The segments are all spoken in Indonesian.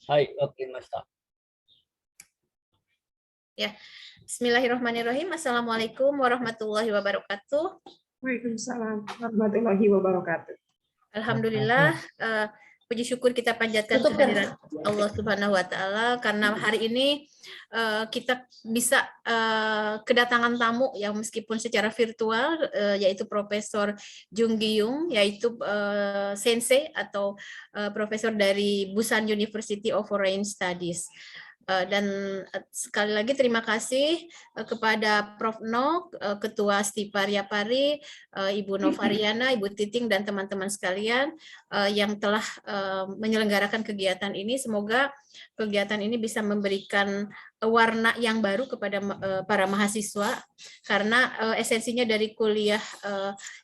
はい、わかりました。Ya, Bismillahirrahmanirrahim. Assalamualaikum warahmatullahi wabarakatuh. Waalaikumsalam warahmatullahi wabarakatuh. Alhamdulillah, puji syukur kita panjatkan kehadirat Allah Subhanahu wa Ta'ala karena hari ini kita bisa kedatangan tamu yang meskipun secara virtual, yaitu Profesor Jung Gi-yung, yaitu sensei atau profesor dari Busan University of Foreign Studies. Dan sekali lagi terima kasih kepada Prof. No, Ketua Stipa Pari, Ibu Novariana, Ibu Titing, dan teman-teman sekalian yang telah menyelenggarakan kegiatan ini. Semoga kegiatan ini bisa memberikan warna yang baru kepada para mahasiswa, karena esensinya dari kuliah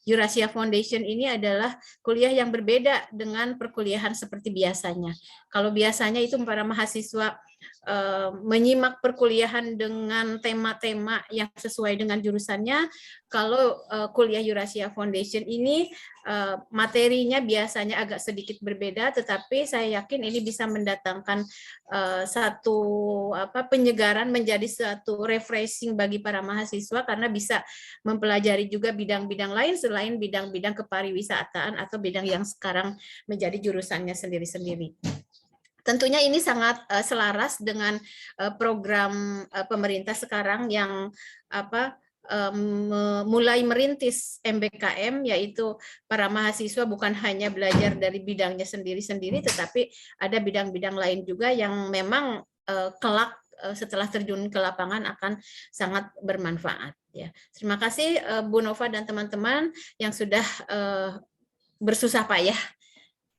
Eurasia Foundation ini adalah kuliah yang berbeda dengan perkuliahan seperti biasanya. Kalau biasanya itu para mahasiswa menyimak perkuliahan dengan tema-tema yang sesuai dengan jurusannya, kalau kuliah Eurasia Foundation ini materinya biasanya agak sedikit berbeda, tetapi saya yakin ini bisa mendatangkan satu penyegaran, menjadi satu refreshing bagi para mahasiswa karena bisa mempelajari juga bidang-bidang lain selain bidang-bidang kepariwisataan atau bidang yang sekarang menjadi jurusannya sendiri-sendiri. Tentunya ini sangat selaras dengan program pemerintah sekarang yang mulai merintis MBKM, yaitu para mahasiswa bukan hanya belajar dari bidangnya sendiri-sendiri, tetapi ada bidang-bidang lain juga yang memang kelak setelah terjun ke lapangan akan sangat bermanfaat. Ya, terima kasih Bu Nova dan teman-teman yang sudah bersusah payah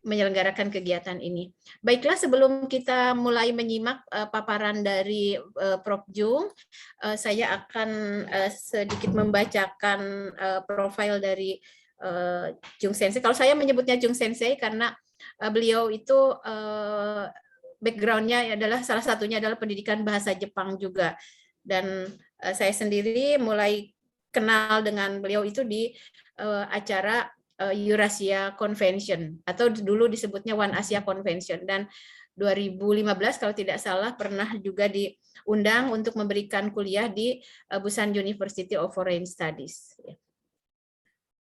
menyelenggarakan kegiatan ini. Baiklah, sebelum kita mulai menyimak paparan dari Prof. Jung, saya akan sedikit membacakan profil dari Jung Sensei. Kalau saya menyebutnya Jung Sensei karena beliau itu background-nya adalah salah satunya adalah pendidikan bahasa Jepang juga. Dan saya sendiri mulai kenal dengan beliau itu di acara Eurasia Convention atau dulu disebutnya One Asia Convention, dan 2015 kalau tidak salah pernah juga diundang untuk memberikan kuliah di Busan University of Foreign Studies.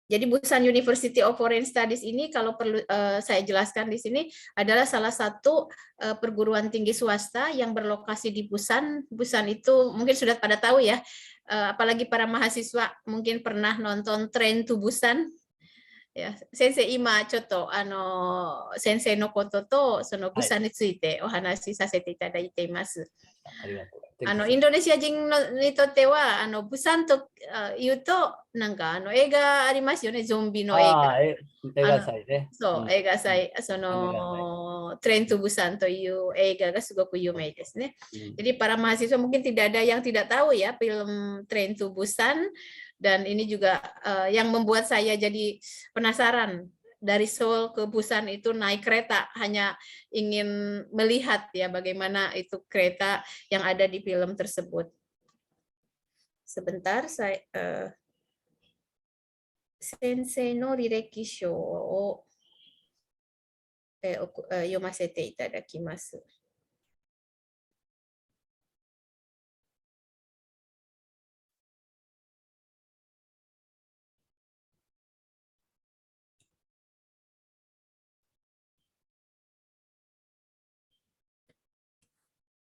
Jadi Busan University of Foreign Studies ini kalau perlu saya jelaskan di sini adalah salah satu perguruan tinggi swasta yang berlokasi di Busan. Busan itu mungkin sudah pada tahu ya, apalagi para mahasiswa mungkin pernah nonton Train to Busan. Ya, sensei ima choto sensei no koto to sono busan ni tsuite ohanashi sasete itadaite imasu. ありがとう。インドネシア人にとってはブサンと言うとなんか映画ありますよね、ゾンビの映画。映画祭ね。そう、映画祭、そのトレイントゥブサンという映画がすごく有名ですね。Jadi para mahasiswa mungkin tidak ada yang tidak tahu ya film Train to Busan, dan ini juga yang membuat saya jadi penasaran. Dari Seoul ke Busan itu naik kereta, hanya ingin melihat ya bagaimana itu kereta yang ada di film tersebut. Sebentar, saya Sensei no Rireki Shou o yomasete itadakimasu.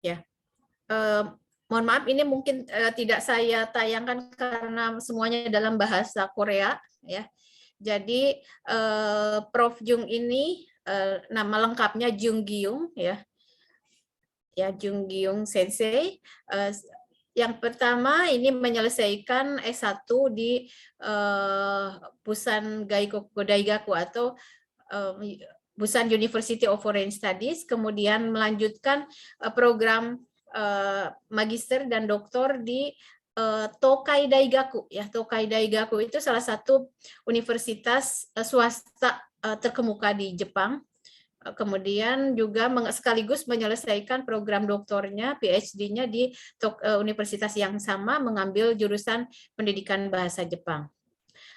Ya, mohon maaf ini mungkin tidak saya tayangkan karena semuanya dalam bahasa Korea ya. Jadi Prof. Jung ini nama lengkapnya Jung Gi-yung ya. Ya, Jung Gi-yung Sensei. Yang pertama ini menyelesaikan S1 di Busan Gaikoku Daigaku atau Busan University of Foreign Studies, kemudian melanjutkan program magister dan doktor di Tokai Daigaku ya. Tokai Daigaku itu salah satu universitas swasta terkemuka di Jepang. Kemudian juga sekaligus menyelesaikan program doktornya, PhD-nya di universitas yang sama, mengambil jurusan pendidikan bahasa Jepang.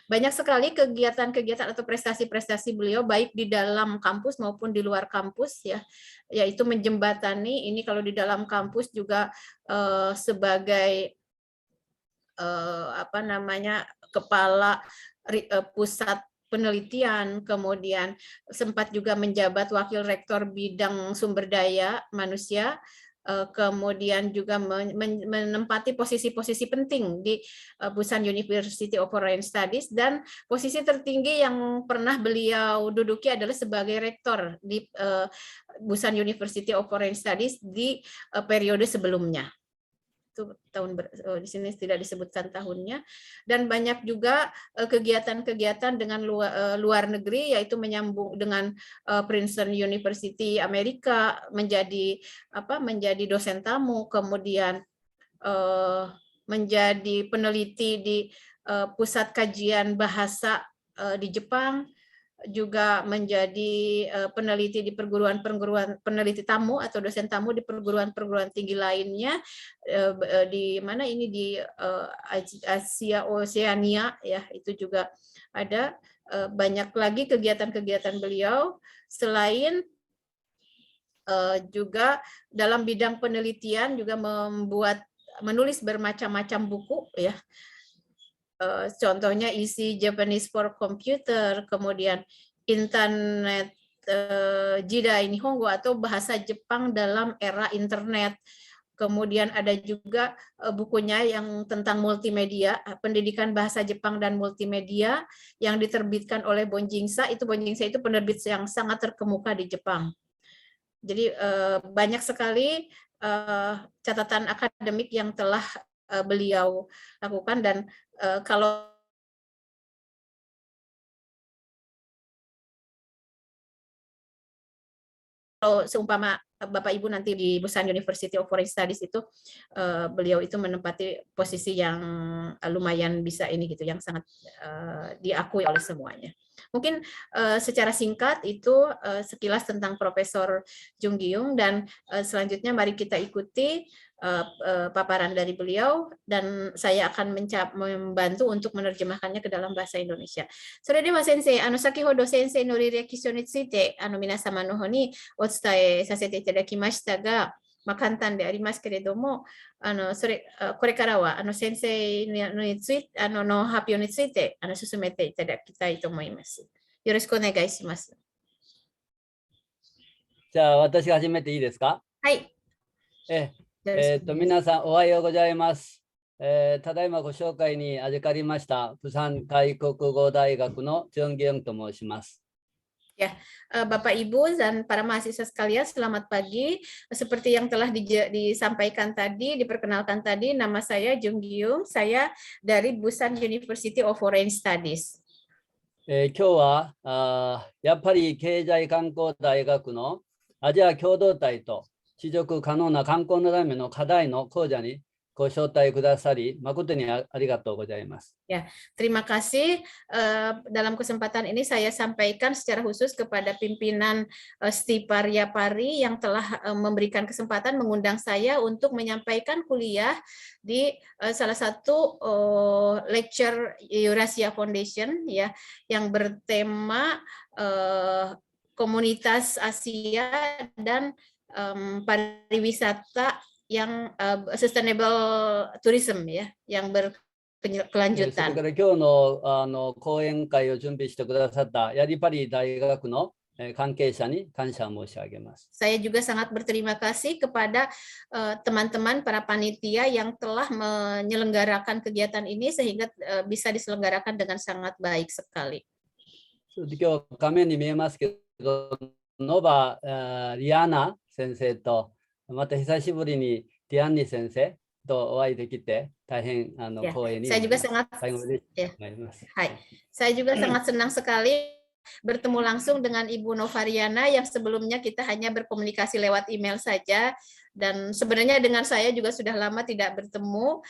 banyak sekali kegiatan-kegiatan atau prestasi-prestasi beliau baik di dalam kampus maupun di luar kampus ya, yaitu menjembatani ini kalau di dalam kampus juga sebagai apa namanya kepala pusat penelitian, kemudian sempat juga menjabat wakil rektor bidang sumber daya manusia, kemudian juga menempati posisi-posisi penting di Busan University of Foreign Studies, dan posisi tertinggi yang pernah beliau duduki adalah sebagai rektor di Busan University of Foreign Studies di periode sebelumnya. Itu tahun di sini tidak disebutkan tahunnya, dan banyak juga kegiatan-kegiatan dengan luar negeri, yaitu menyambung dengan Princeton University Amerika, menjadi dosen tamu, kemudian menjadi peneliti di pusat kajian bahasa di Jepang, juga menjadi peneliti di perguruan peneliti tamu atau dosen tamu di perguruan tinggi lainnya di mana ini di Asia Oceania ya, itu juga ada. Banyak lagi kegiatan-kegiatan beliau selain juga dalam bidang penelitian, juga menulis bermacam-macam buku ya. Contohnya isi Japanese for Computer, kemudian Internet Jidai Nihongo atau bahasa Jepang dalam era internet. Kemudian ada juga bukunya yang tentang multimedia, pendidikan bahasa Jepang dan multimedia yang diterbitkan oleh Bonjingsa. Bonjingsa itu penerbit yang sangat terkemuka di Jepang. Jadi banyak sekali catatan akademik yang telah beliau lakukan, dan kalau seumpama Bapak Ibu nanti di Busan University of Foreign Studies itu beliau itu menempati posisi yang lumayan bisa ini gitu, yang sangat diakui oleh semuanya. Mungkin secara singkat itu sekilas tentang Profesor Jung Gi-young, dan selanjutnya mari kita ikuti paparan dari beliau, dan saya akan membantu untuk menerjemahkannya ke dalam bahasa Indonesia. Soredewa sensei, sakihodo sensei no rirekisho ni tsuite minasama no hou ni o tsutae sasete itadakimashita ga, 簡単でありますけれども、これからは先生についての発表について進めていただきたいと思います。よろしくお願いします。じゃあ私が始めていいですか？はい。皆さんおはようございます。ただいまご紹介に預かりました釜山外国語大学のジョン・ギヨンと申します。Ya, Bapak Ibu dan para mahasiswa sekalian, selamat pagi. Seperti yang telah disampaikan tadi, diperkenalkan tadi, nama saya Jung Gi-young, saya dari Busan University of Foreign Studies. 今日はやっぱり経済観光大学のアジア共同体と持続可能な観光のための課題の講座にご招待くださり、誠にありがとうございます。Ya, terima kasih. Dalam kesempatan ini saya sampaikan secara khusus kepada pimpinan Stiparya Pari yang telah memberikan kesempatan mengundang saya untuk menyampaikan kuliah di salah satu lecture Eurasia Foundation ya, yang bertema komunitas Asia dan pariwisata yang sustainable tourism ya, yang berkelanjutan. それから今日の講演会を準備してくださったヤリパリ大学の関係者に感謝申し上げます。Saya juga sangat berterima kasih kepada teman-teman para panitia yang telah menyelenggarakan kegiatan ini sehingga bisa diselenggarakan dengan sangat baik sekali. 今日画面に見えますけど、ノバ・リアナ先生とまた久しぶりにディアンニ先生とお会いできて大変光栄に。Saya juga sangat Saya juga sangat senang sekali bertemu langsung dengan Ibu Novariana yang sebelumnya kita hanya berkomunikasi lewat email saja, dan sebenarnya dengan saya juga sudah lama tidak bertemu.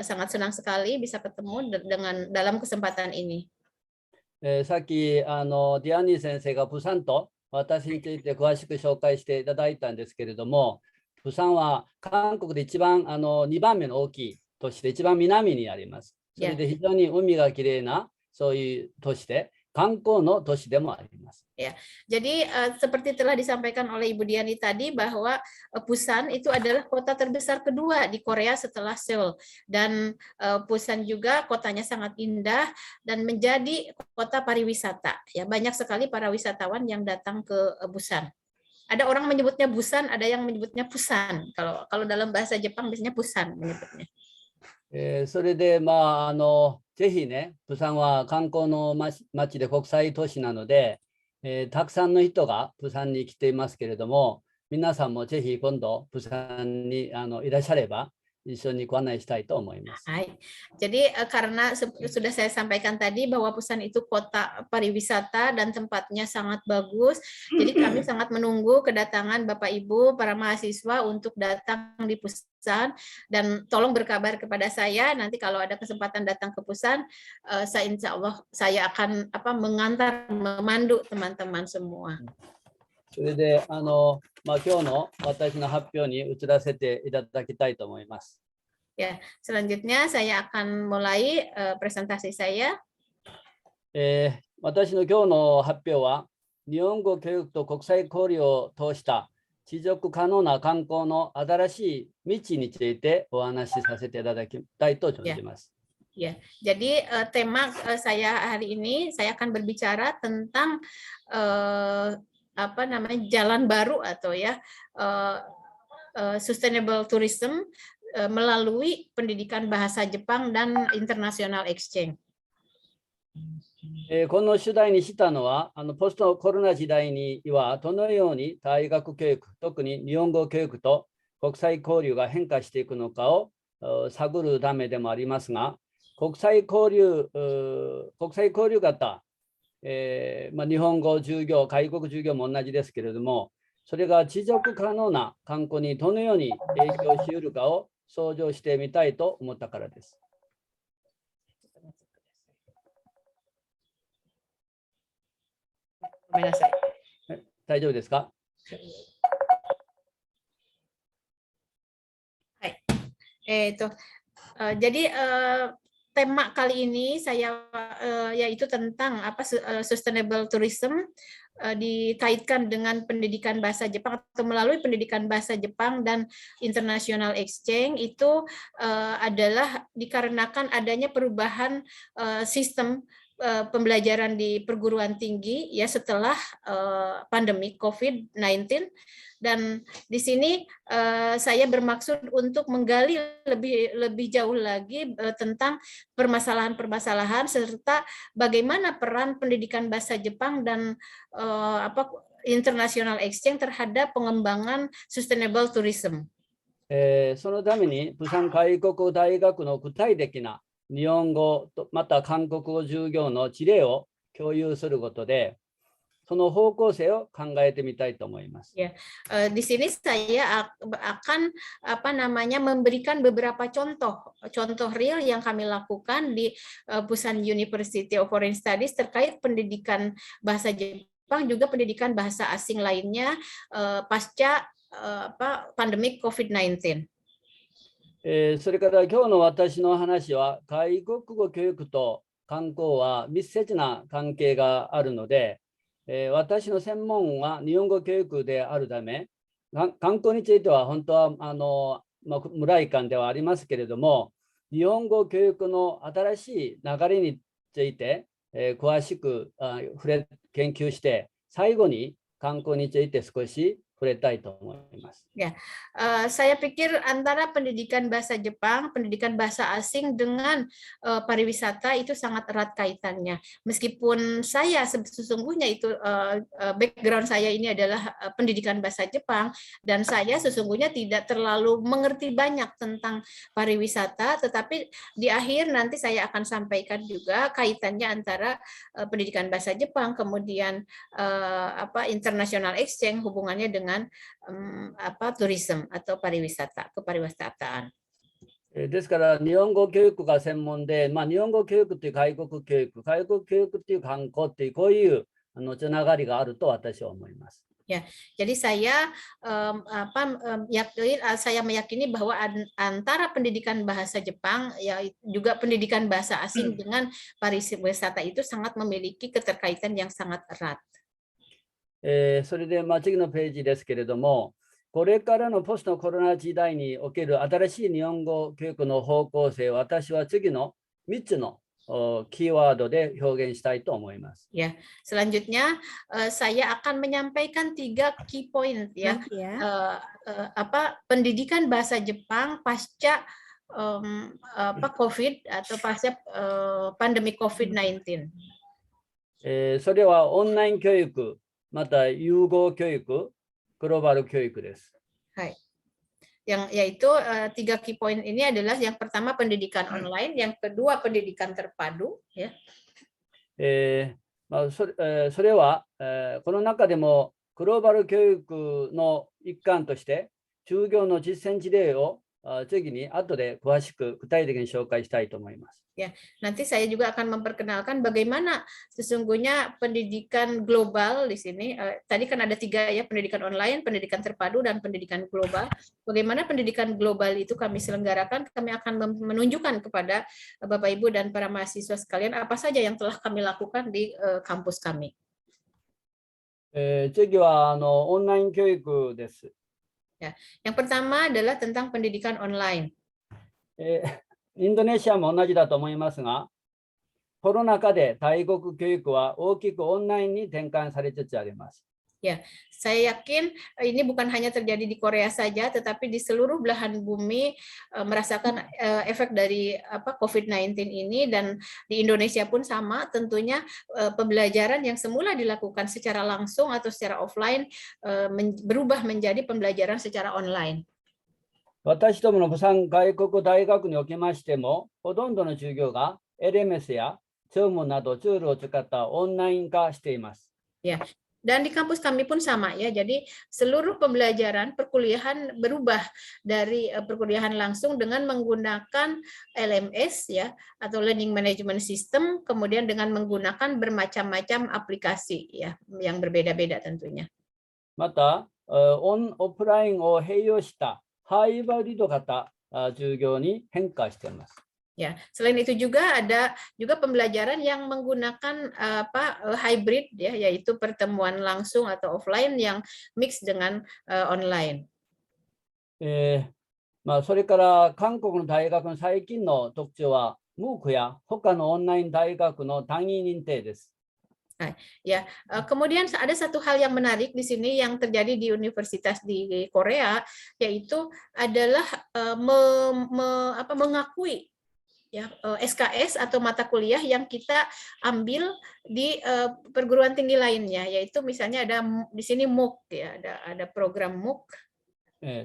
Sangat senang sekali bisa ketemu dalam kesempatan ini. さっきディアンニ先生がプサンと私について詳しく紹介していただいたんですけれども、釜山は韓国で一番2番目の大きい都市で一番南にあります。それで非常に海がきれいなそういう都市で、観光の都市でもあります。Jadi seperti telah disampaikan oleh Ibu Diani tadi bahwa Busan itu adalah kota terbesar kedua di Korea setelah Seoul, dan Busan juga kotanya sangat indah dan menjadi kota pariwisata. Ya, banyak sekali para wisatawan yang datang ke Busan. Ada orang menyebutnya Busan, ada yang menyebutnya Busan. Kalau dalam bahasa Jepang biasanya Busan menyebutnya. それで、ぜひね、釜山は観光の街で国際都市なので、たくさんの人が釜山に来ていますけれども、皆さんもぜひ今度、釜山にいらっしゃれば、一緒にご案内したいと思います。Jadi karena sudah saya sampaikan tadi bahwa Busan itu kota pariwisata dan tempatnya sangat bagus, jadi kami sangat menunggu kedatangan Bapak Ibu para mahasiswa untuk datang di Busan, dan tolong berkabar kepada saya nanti kalau ada kesempatan datang ke Busan, insya Allah saya akan mengantar, memandu teman-teman semua. それで今日の私の発表に移らせていただきたいと思います。Ya, selanjutnya saya akan mulai presentasi saya. 私の今日の発表は、日本語教育と国際交流を通した持続可能な観光の新しい道についてお話しさせていただきたいと存じます。Ya, jadi tema saya hari ini saya akan berbicara tentang jalan baru atau sustainable tourism melalui pendidikan bahasa Jepang dan international exchange. この主題にしたのは、ポストコロナ時代にはどのように大学教育、特に日本語教育と国際交流が変化していくのかを探るためでもありますが、国際交流型、日本語授業、外国授業も同じですけれども、それが持続可能な観光にどのように影響し得るかを想像してみたいと思ったからです。ごめんなさい。大丈夫ですか？はい。Jadi tema kali ini saya yaitu tentang sustainable tourism dikaitkan dengan pendidikan bahasa Jepang atau melalui pendidikan bahasa Jepang dan international exchange itu adalah dikarenakan adanya perubahan sistem pembelajaran di perguruan tinggi ya setelah pandemi COVID-19, dan di sini saya bermaksud untuk menggali lebih jauh lagi tentang permasalahan-permasalahan serta bagaimana peran pendidikan bahasa Jepang dan international exchange terhadap pengembangan sustainable tourism. そのために、釜山外国大学の具体的な日本語とまた韓国語授業の事例を共有することで、その方向性を考えてみたいと思います。Ya, di sini saya akan memberikan beberapa contoh real yang kami lakukan di Busan University of Foreign Studies terkait pendidikan bahasa Jepang juga pendidikan bahasa asing lainnya pasca pandemi COVID-19. それから今日の私の話は、外国語教育と観光は密接な関係があるので、私の専門は日本語教育であるため、観光については本当は無来館ではありますけれども、日本語教育の新しい流れについて、詳しく研究して、最後に観光について少し触れたいと思います。Ya, saya pikir antara pendidikan bahasa Jepang, pendidikan bahasa asing dengan pariwisata itu sangat erat kaitannya. Meskipun saya sesungguhnya itu background saya ini adalah pendidikan bahasa Jepang dan saya sesungguhnya tidak terlalu mengerti banyak tentang pariwisata, tetapi di akhir nanti saya akan sampaikan juga kaitannya antara pendidikan bahasa Jepang kemudian international exchange hubungannya dengan tourism atau pariwisata, kepariwisataan. ですから、日本語教育が専門で、日本語教育っていう外国教育、外国教育っていう観光っていう、こういうつながりがあると私は思います。Jadi saya saya meyakini bahwa antara pendidikan bahasa Jepang ya juga pendidikan bahasa asing dengan pariwisata itu sangat memiliki keterkaitan yang sangat erat. それで、次のページですけれども、これからのポストコロナ時代における新しい日本語教育の方向性、私は次の3つのキーワードで表現したいと思います。Ya, selanjutnya saya akan menyampaikan 3 key point ya. Pendidikan bahasa Jepang pasca COVID atau pasca pandemi COVID-19. それはオンライン教育、また融合教育、グローバル教育です。はい。Yaitu 3 key point ini adalah yang pertama pendidikan online, yang kedua pendidikan terpadu, ya. それは、この中でもグローバル教育の一環として就業の実践事例を次に後で詳しく具体的に紹介したいと思います。Ya, nanti saya juga akan memperkenalkan bagaimana sesungguhnya pendidikan global di sini. Tadi kan ada 3 ya, pendidikan online, pendidikan terpadu, dan pendidikan global. Bagaimana pendidikan global itu kami selenggarakan, kami akan menunjukkan kepada Bapak Ibu dan para mahasiswa sekalian apa saja yang telah kami lakukan di kampus kami. 次はオンライン教育です。Ya, yang pertama adalah tentang pendidikan online. インドネシアも同じだと思いますが、コロナ禍で大国教育は大きくオンラインに転換されつつあります。Ya, saya yakin ini bukan hanya terjadi di Korea saja, tetapi di seluruh belahan bumi merasakan efek dari COVID-19 ini, dan di Indonesia pun sama. Tentunya pembelajaran yang semula dilakukan secara langsung atau secara offline berubah menjadi pembelajaran secara online. 私どもの釜山外国大学におきましても、ほとんどの授業が LMS や Zoom などツールを使ったオンライン化しています。Ya, dan di kampus kami pun sama ya. Jadi seluruh pembelajaran perkuliahan berubah dari perkuliahan langsung dengan menggunakan LMS ya atau Learning Management System, kemudian dengan menggunakan bermacam-macam aplikasi ya yang berbeda-beda tentunya. また、オフラインを併用したハイブリッド型授業に変化しています。Ya, selain itu juga ada juga pembelajaran yang menggunakan hybrid ya, yaitu pertemuan langsung atau offline yang mix dengan online. それから韓国の大学の最近の特徴は MOOC や他のオンライン大学の単位認定です。Ya, kemudian ada satu hal yang menarik di sini yang terjadi di universitas di Korea, yaitu adalah mengakui ya SKS atau mata kuliah yang kita ambil di perguruan tinggi lainnya, yaitu misalnya ada di sini MOOC ya, ada program MOOC.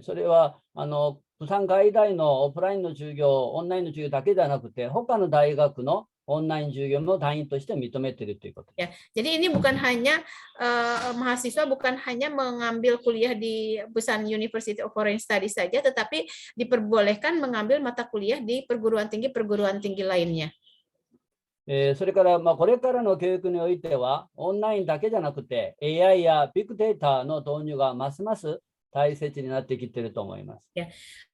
それは釜山外大のオフラインの授業、オンラインの授業だけではなくて、他の大学のオンライン授業も単位として認めているということ。Ya, jadi ini bukan hanya mahasiswa bukan hanya mengambil kuliah di Busan University of Foreign Studies saja, tetapi diperbolehkan mengambil mata kuliah di perguruan tinggi lainnya. それからこれからの教育においては、オンラインだけじゃなくて AI やビッグデータの導入がますます大切になってきていると思います。Ya.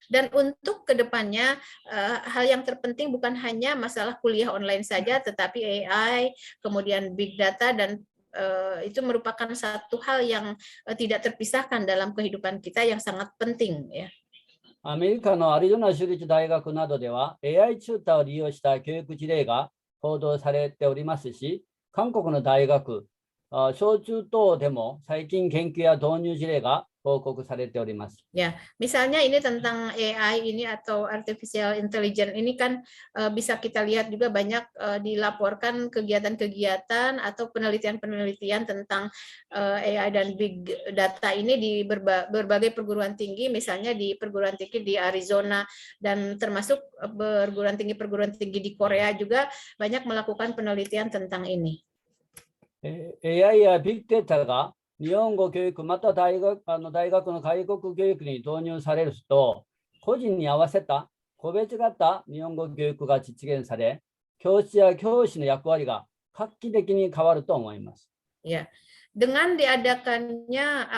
Dan untuk kedepannya hal yang terpenting bukan hanya masalah kuliah online saja, tetapi AI, kemudian big data, dan itu merupakan satu hal yang tidak terpisahkan dalam kehidupan kita yang sangat penting ya. アメリカのアリゾナ州立大学などでは AI チューターを利用した教育事例が報道されておりますし、韓国の大学、小中等でも最近研究や導入事例が報告されております。Ya, misalnya ini tentang AI ini atau artificial intelligence ini kan bisa kita lihat juga banyak dilaporkan kegiatan-kegiatan atau penelitian-penelitian tentang AI dan big data ini di berbagai perguruan tinggi, misalnya di perguruan tinggi di Arizona, dan termasuk perguruan tinggi di Korea juga banyak melakukan penelitian tentang ini. AI やビッグデータが日本語教育また大学の外国教育に導入されると、個人に合わせた個別型日本語教育が実現され、教師や教師の役割が画期的に変わると思います。Ya, dengan diadakannya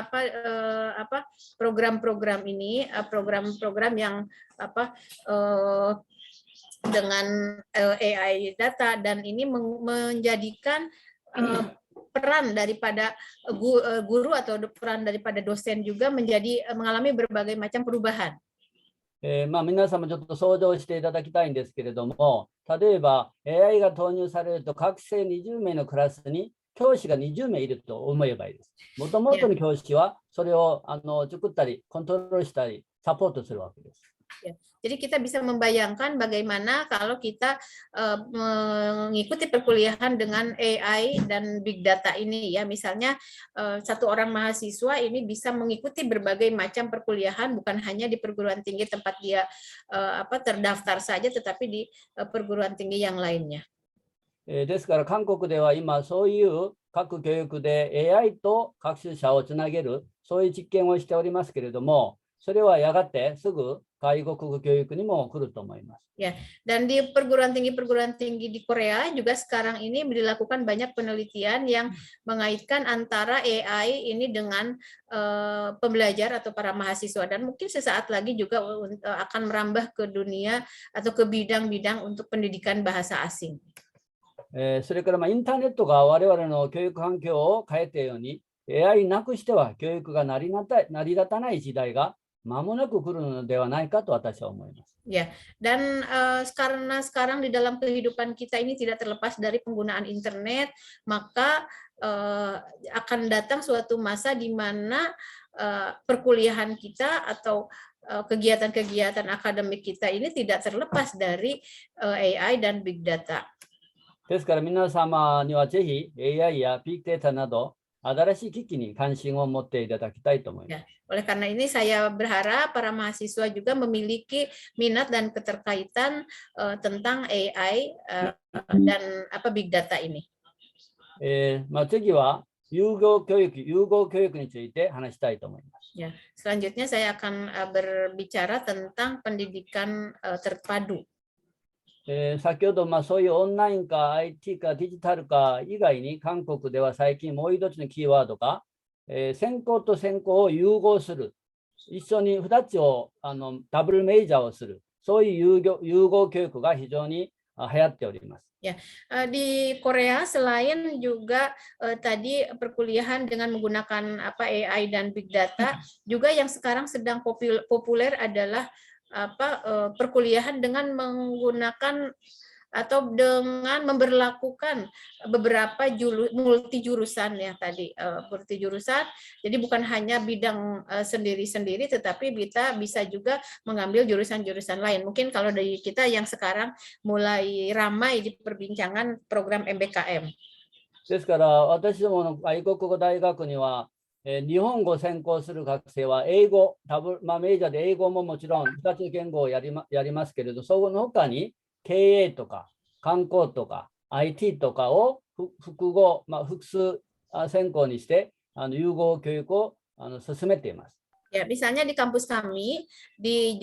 program-program ini, program-program yang dengan AI data, dan ini menjadikan peran daripada guru atau peran daripada dosen juga mengalami berbagai macam perubahan. 皆さんもちょっと想像していただきたいんですけれども、例えば AI が投入されると学生20名のクラスに教師が20名いると思えばいいです。もともとの教師はそれを作ったりコントロールしたりサポートするわけです。 Jadi kita bisa membayangkan bagaimana kalau kita mengikuti perkuliahan dengan AI dan Big Data ini ya. Misalnya satu orang mahasiswa ini bisa mengikuti berbagai macam perkuliahan, bukan hanya di perguruan tinggi tempat dia terdaftar saja, tetapi di perguruan tinggi yang lainnya. ですから韓国では今そういう各教育で AI と学習者をつなげるそういう実験をしておりますけれども、それはやがてすぐ外国語教育にも来ると思います。 Ya, dan di perguruan tinggi di Korea juga sekarang ini dilakukan banyak penelitian yang mengaitkan antara AI ini dengan pembelajar atau para mahasiswa, dan mungkin sesaat lagi juga akan merambah ke dunia atau ke bidang-bidang untuk pendidikan bahasa asing. それからインターネットが我々の教育環境を変えたように AI なくしては教育が成り立たない時代が間もなく来るのではないかと私は思います。 Ya, dan karena sekarang di dalam kehidupan kita ini tidak terlepas dari penggunaan internet, maka akan datang suatu masa di mana perkuliahan kita atau kegiatan-kegiatan akademik kita ini tidak terlepas dari AI dan Big Data. ですから皆様にはぜひ AI や Big Data など新しい機器に関心を持っていただきたいと思います。 Oleh karena ini saya berharap para mahasiswa juga memiliki minat dan keterkaitan tentang AI dan Big Data ini. 次は融合教育について話したいと思います。 Ya, selanjutnya saya akan berbicara tentang pendidikan terpadu. 先ほどそういうオンラインか IT かデジタルか以外に韓国では最近もう一つのキーワードが、専攻と専攻を融合する、一緒に2つをダブルメジャーをする、そういう融合教育が非常に流行っております。 Ya, di Korea selain juga tadi perkuliahan dengan menggunakan AI dan Big Data, juga yang sekarang sedang populer adalah perkuliahan dengan menggunakan atau dengan memberlakukan beberapa multi jurusan ya tadi, multi jurusan. Jadi bukan hanya bidang sendiri-sendiri, tetapi kita bisa juga mengambil jurusan-jurusan lain. Mungkin kalau dari kita yang sekarang mulai ramai di perbincangan program MBKM. ですから私どもの外国語大学には日本語を専攻する学生は英語、メジャーで英語ももちろん2つの言語をやりますけれど、その他に経営とか観光とか IT とかを複合、複数専攻にして融合教育を進めています。 Ya, misalnya di kampus kami di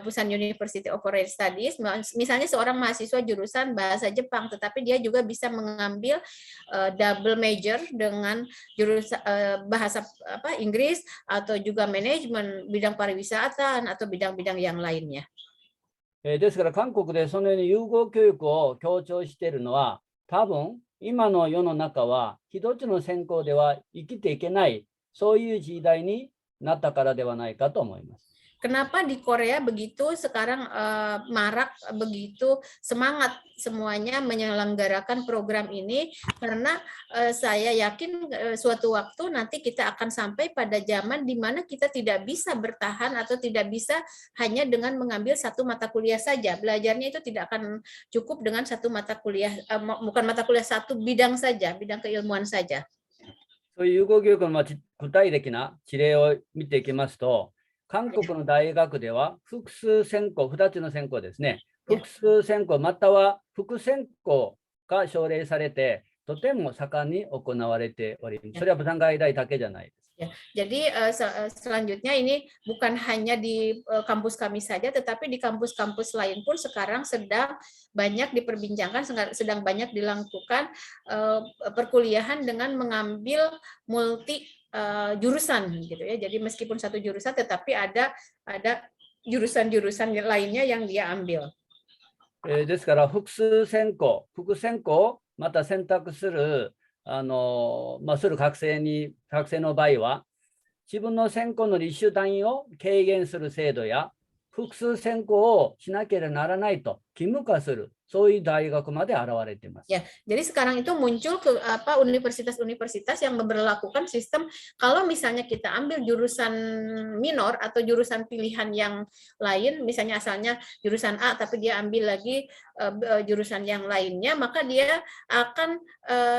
Busan University of Korean Studies, misalnya seorang mahasiswa jurusan bahasa Jepang, tetapi dia juga bisa mengambil double major dengan jurusan bahasa Inggris atau juga manajemen, bidang pariwisata atau bidang-bidang yang lainnya. ですから韓国でそのように融合教育を強調しているのは、多分今の世の中は一つの専攻では生きていけない、そういう時代になったからではないかと思います。 Kenapa di Korea begitu sekarang marak, begitu semangat semuanya menyelenggarakan program ini, karena saya yakin suatu waktu nanti kita akan sampai pada zaman di mana kita tidak bisa bertahan atau tidak bisa hanya dengan mengambil satu mata kuliah saja. Belajarnya itu tidak akan cukup dengan satu mata kuliah, bukan mata kuliah, satu bidang saja, bidang keilmuan saja. そういう融合教育の具体的な事例を見ていきますと、韓国の大学では複数専攻、2つの専攻ですね、複数専攻または複専攻が奨励されて、とても盛んに行われております。それは釜山外大だけじゃないです。Ya, jadi selanjutnya ini bukan hanya di kampus kami saja, tetapi di kampus-kampus lain pun sekarang sedang banyak diperbincangkan, sedang banyak dilakukan perkuliahan dengan mengambil multi jurusan gitu ya. Jadi meskipun satu jurusan, tetapi ada jurusan-jurusan lainnya yang dia ambil. ですから複数専攻、副専攻をまた選択するする学生の場合は、自分の専攻の履修単位を軽減する制度や、複数専攻をしなければならないと義務化する、そういう大学まで現れています。Ya, jadi sekarang itu muncul ke universitas-universitas yang memberlakukan sistem kalau misalnya kita ambil jurusan minor atau jurusan pilihan yang lain, misalnya asalnya jurusan A tapi dia ambil lagi jurusan yang lainnya, maka dia akan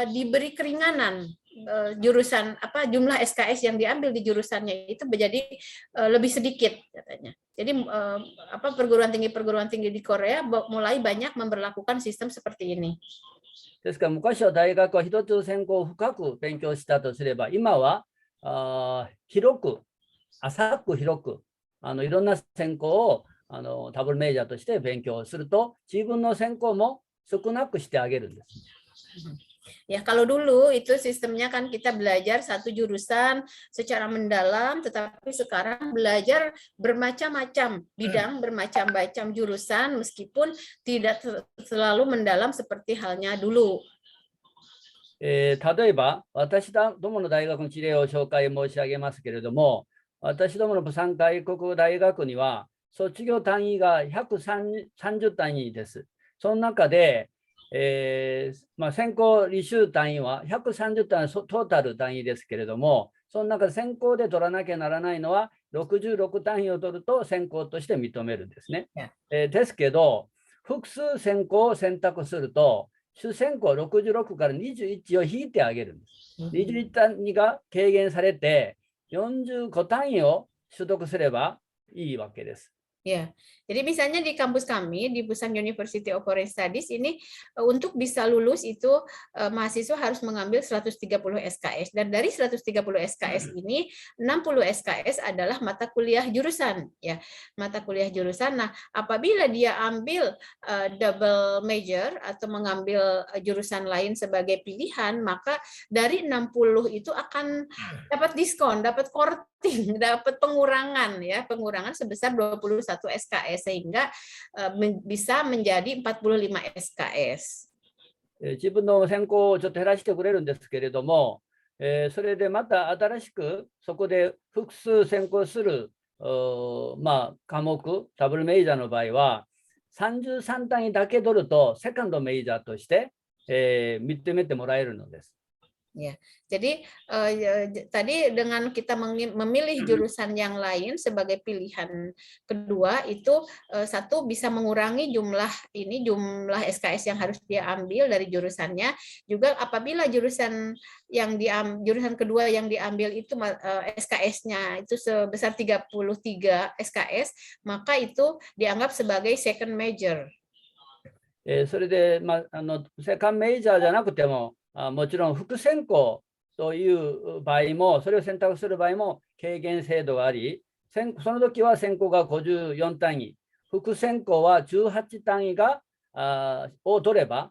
diberi keringanan jurusan jumlah SKS yang diambil di jurusannya itu menjadi lebih sedikit katanya. Jadi perguruan tinggi di Korea mulai banyak memberlakukan sistem seperti ini. ですから昔は大学は一つ専攻を深く勉強したとすれば、今は広く浅く広くいろんな専攻をダブルメジャーとして勉強すると、自分の専攻も少なくしてあげるんです。 Ya, kalau dulu itu sistemnya kan kita belajar satu jurusan secara mendalam, tetapi sekarang belajar bermacam-macam bidang, bermacam-macam jurusan, meskipun tidak selalu mendalam seperti halnya dulu. 例えば、私どもの大学の事例を紹介申し上げますけれども、私どもの釜山外国大学には、卒業単位が130単位です。その中で、専攻履修単位は130単位トータル単位ですけれども、その中で専攻で取らなきゃならないのは66単位を取ると専攻として認めるんですね。ですけど、複数専攻を選択すると、主専攻66から21を引いてあげるんです。21単位が軽減されて、45単位を取得すればいいわけです。 Ya, jadi misalnya di kampus kami di Busan University of Foreign Studies ini untuk bisa lulus itu mahasiswa harus mengambil 130 SKS, dan dari 130 SKS ini 60 SKS adalah mata kuliah jurusan ya, mata kuliah jurusan. Nah, apabila dia ambil double major atau mengambil jurusan lain sebagai pilihan, maka dari 60 itu akan dapat diskon, dapat korting, dapat pengurangan ya, pengurangan sebesar 21 SKS sehingga bisa menjadi 45 SKS. 自分の専攻をちょっと減らしてくれるんですけれども、それでまた新しくそこで複数専攻する科目、ダブルメジャーの場合は、33単位だけ取るとセカンドメジャーとして、認めてもらえるのです。 Ya, jadi tadi dengan kita memilih jurusan yang lain sebagai pilihan kedua itu satu bisa mengurangi jumlah SKS yang harus dia ambil dari jurusannya. Juga apabila jurusan kedua yang diambil itu SKS-nya itu sebesar 33 SKS, maka itu dianggap sebagai second major. それでセカンドメジャーじゃなくても もちろん副専攻という場合も、それを選択する場合も軽減制度があり、その時は専攻が54単位、副専攻は18単位を取れば、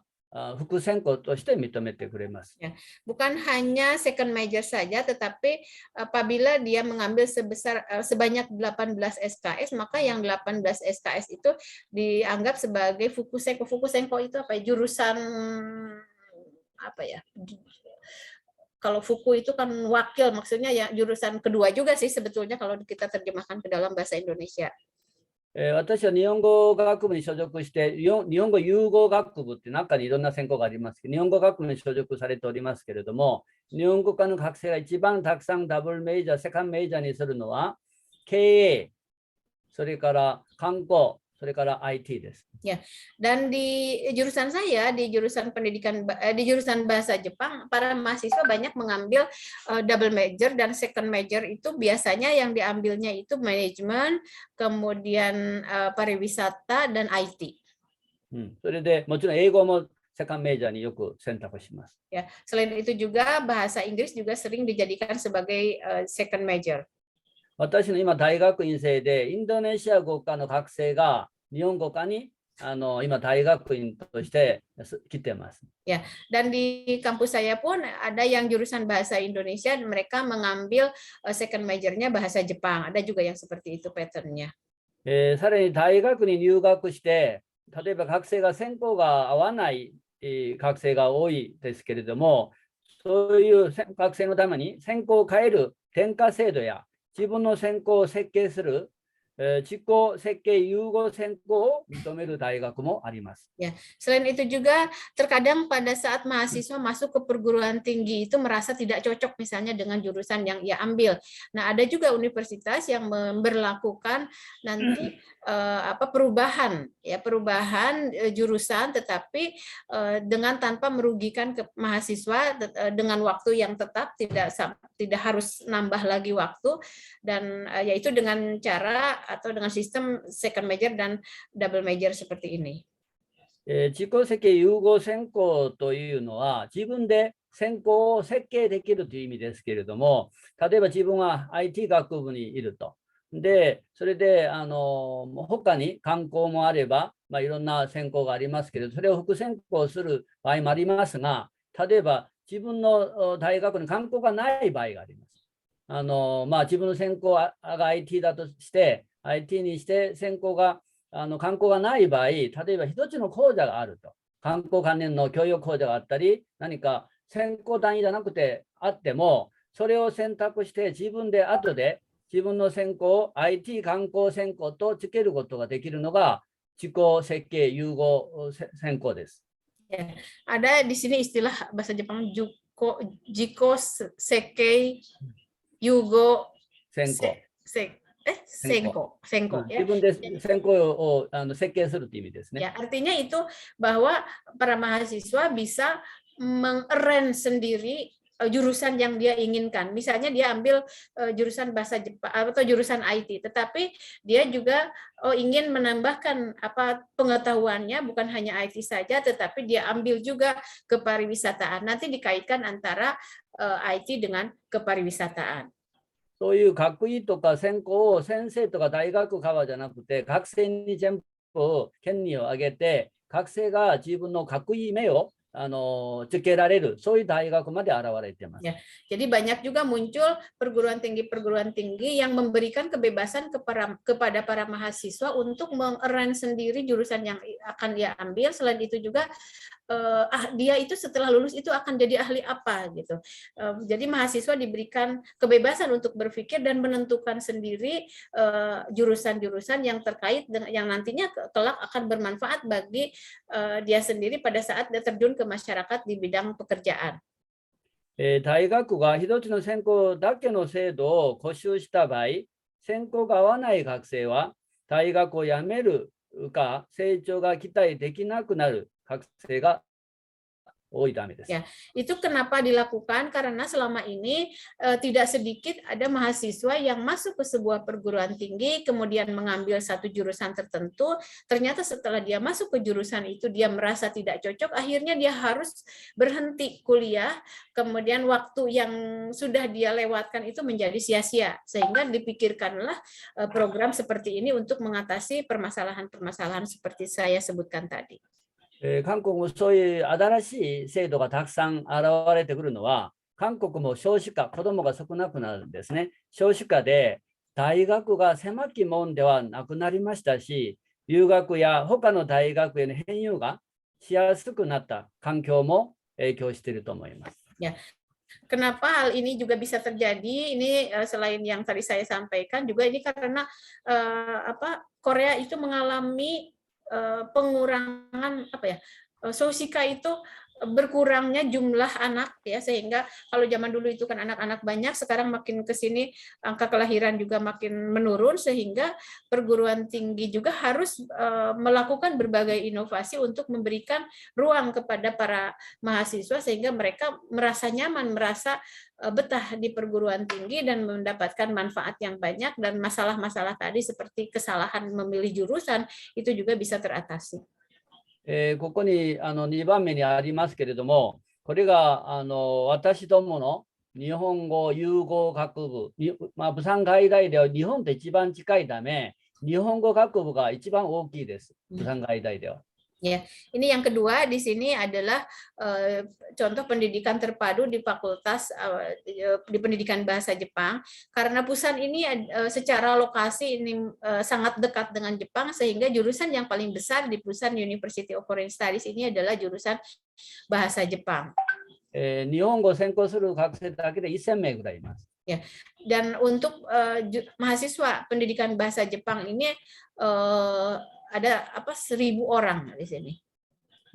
副専攻として認めてくれます。 Bukan hanya second major saja, tetapi apabila dia mengambil sebanyak 18 SKS, maka yang 18 SKS itu dianggap sebagai fukusenko. Fukusenko itu apa? Jurusan apa ya? Kalau fuku itu kan wakil, maksudnya ya jurusan kedua juga sih sebetulnya kalau kita terjemahkan ke dalam bahasa Indonesia. 私は日本語学部に所属して、日本語融合学部って中にいろんな専攻がありますけど、日本語学部に所属されておりますけれども、日本語科の学生が一番たくさんダブルメジャー、セカンドメジャーにするのは経営、それから観光、それから IT です。 Ya, dan di jurusan saya, di jurusan bahasa Jepang, para mahasiswa banyak mengambil double major dan second major itu biasanya yang diambilnya itu manajemen, kemudian pariwisata dan IT. それでもちろん英語もセカンドメジャーによく選択します。Ya, selain itu juga bahasa Inggris juga sering dijadikan sebagai second major. 私の今大学院生でインドネシア語科の学生が日本語科に今大学院として来てます。Dan di kampus saya pun ada yang jurusan bahasa Indonesia dan mereka mengambil second major-nya bahasa Jepang. Ada juga yang seperti itu pattern-nya. さらに大学に入学して、例えば学生が専攻が合わない学生が多いですけれども、そういう学生のために専攻を変える転科制度や自分の専攻を設計する自己設計融合専攻を認める大学もあります。Selain itu juga terkadang pada saat mahasiswa masuk ke perguruan tinggi itu merasa tidak cocok misalnya dengan jurusan yang ia ambil. Nah, ada juga universitas yang memberlakukan nanti perubahan jurusan tetapi dengan tanpa merugikan ke mahasiswa dengan waktu yang tetap, tidak harus nambah lagi waktu, dan yaitu dengan cara atau dengan sistem second major dan double major seperti ini. 自己設計融合専攻というのは自分で専攻を設計できるという意味ですけれども、例えば自分は IT 学部にいると。で、それで他に観光もあれば、いろんな専攻がありますけれど、それを副専攻する場合もありますが、例えば自分の大学に観光がない場合があります。自分の専攻が IT だとして、IT にして専攻が観光がない場合、例えば一つの講座があると。観光関連の教養講座があったり、何か専攻単位じゃなくてあっても、それを選択して自分で後で自分の専攻を IT 観光専攻とつけることができるのが自己設計融合専攻です。Ada di sini istilah bahasa Jepang jiko sekkei yugo senko. 自分で専攻を設計するという意味ですね。Artinya itu bahwa para mahasiswa bisa mengarrange sendiri jurusan yang dia inginkan. Misalnya dia ambil jurusan bahasa Jepang atau jurusan IT, tetapi dia juga ingin menambahkan pengetahuannya bukan hanya IT saja, tetapi dia ambil juga kepariwisataan. Nanti dikaitkan antara IT dengan kepariwisataan. そういう学位とか専攻を先生とか大学側じゃなくて、学生に全部権利を上げて、学生が自分の学位名をつけられる、そういう大学まで現れています。Jadi banyak juga muncul perguruan tinggi yang memberikan kebebasan kepada para mahasiswa untuk mengarrange sendiri jurusan yang akan dia ambil. Selain itu juga dia itu setelah lulus itu akan jadi ahli apa gitu. Jadi mahasiswa diberikan kebebasan untuk berpikir dan menentukan sendiri jurusan-jurusan yang terkait dengan yang nantinya kelak akan bermanfaat bagi dia sendiri pada saat dia terjun ke masyarakat di bidang pekerjaan. 大学が一つの専攻だけの制度を固執した場合、専攻が合わない学生は大学を辞めるか成長が期待できなくなる学生が多いためです。Itu kenapa dilakukan? Karena selama ini tidak sedikit ada mahasiswa yang masuk ke sebuah perguruan tinggi, kemudian mengambil satu jurusan tertentu, ternyata setelah dia masuk ke jurusan itu dia merasa tidak cocok, akhirnya dia harus berhenti kuliah, kemudian waktu yang sudah dia lewatkan itu menjadi sia-sia, sehingga dipikirkanlah program seperti ini untuk mengatasi permasalahan-permasalahan seperti saya sebutkan tadi. 韓国もそういう新しい制度がたくさん現れてくるのは、韓国も少子化、子どもが少なくなるんですね。少子化で大学が狭き門ではなくなりましたし、留学や他の大学への編入がしやすくなった環境も影響していると思います。Kenapa hal ini juga bisa terjadi? Ini selain yang tadi saya sampaikan, juga ini karena Korea itu mengalami pengurangan sosika itu berkurangnya jumlah anak ya, sehingga kalau zaman dulu itu kan anak-anak banyak, sekarang makin ke sini angka kelahiran juga makin menurun, sehingga perguruan tinggi juga harus melakukan berbagai inovasi untuk memberikan ruang kepada para mahasiswa sehingga mereka merasa nyaman, merasa betah di perguruan tinggi dan mendapatkan manfaat yang banyak, dan masalah-masalah tadi seperti kesalahan memilih jurusan itu juga bisa teratasi. ここに2番目にありますけれども、これが私どもの日本語融合学部、釜山外大では日本と一番近いため、日本語学部が一番大きいです。釜山外大では。Ya, ini yang kedua di sini adalah contoh pendidikan terpadu di fakultas di pendidikan bahasa Jepang. Karena Busan ini secara lokasi ini sangat dekat dengan Jepang, sehingga jurusan yang paling besar di Busan University of Foreign Studies ini adalah jurusan bahasa Jepang. 日本語を専攻する学生だけで1000名ぐらいいます。Ya, dan untuk mahasiswa pendidikan bahasa Jepang ini ada 1000 orang di sini.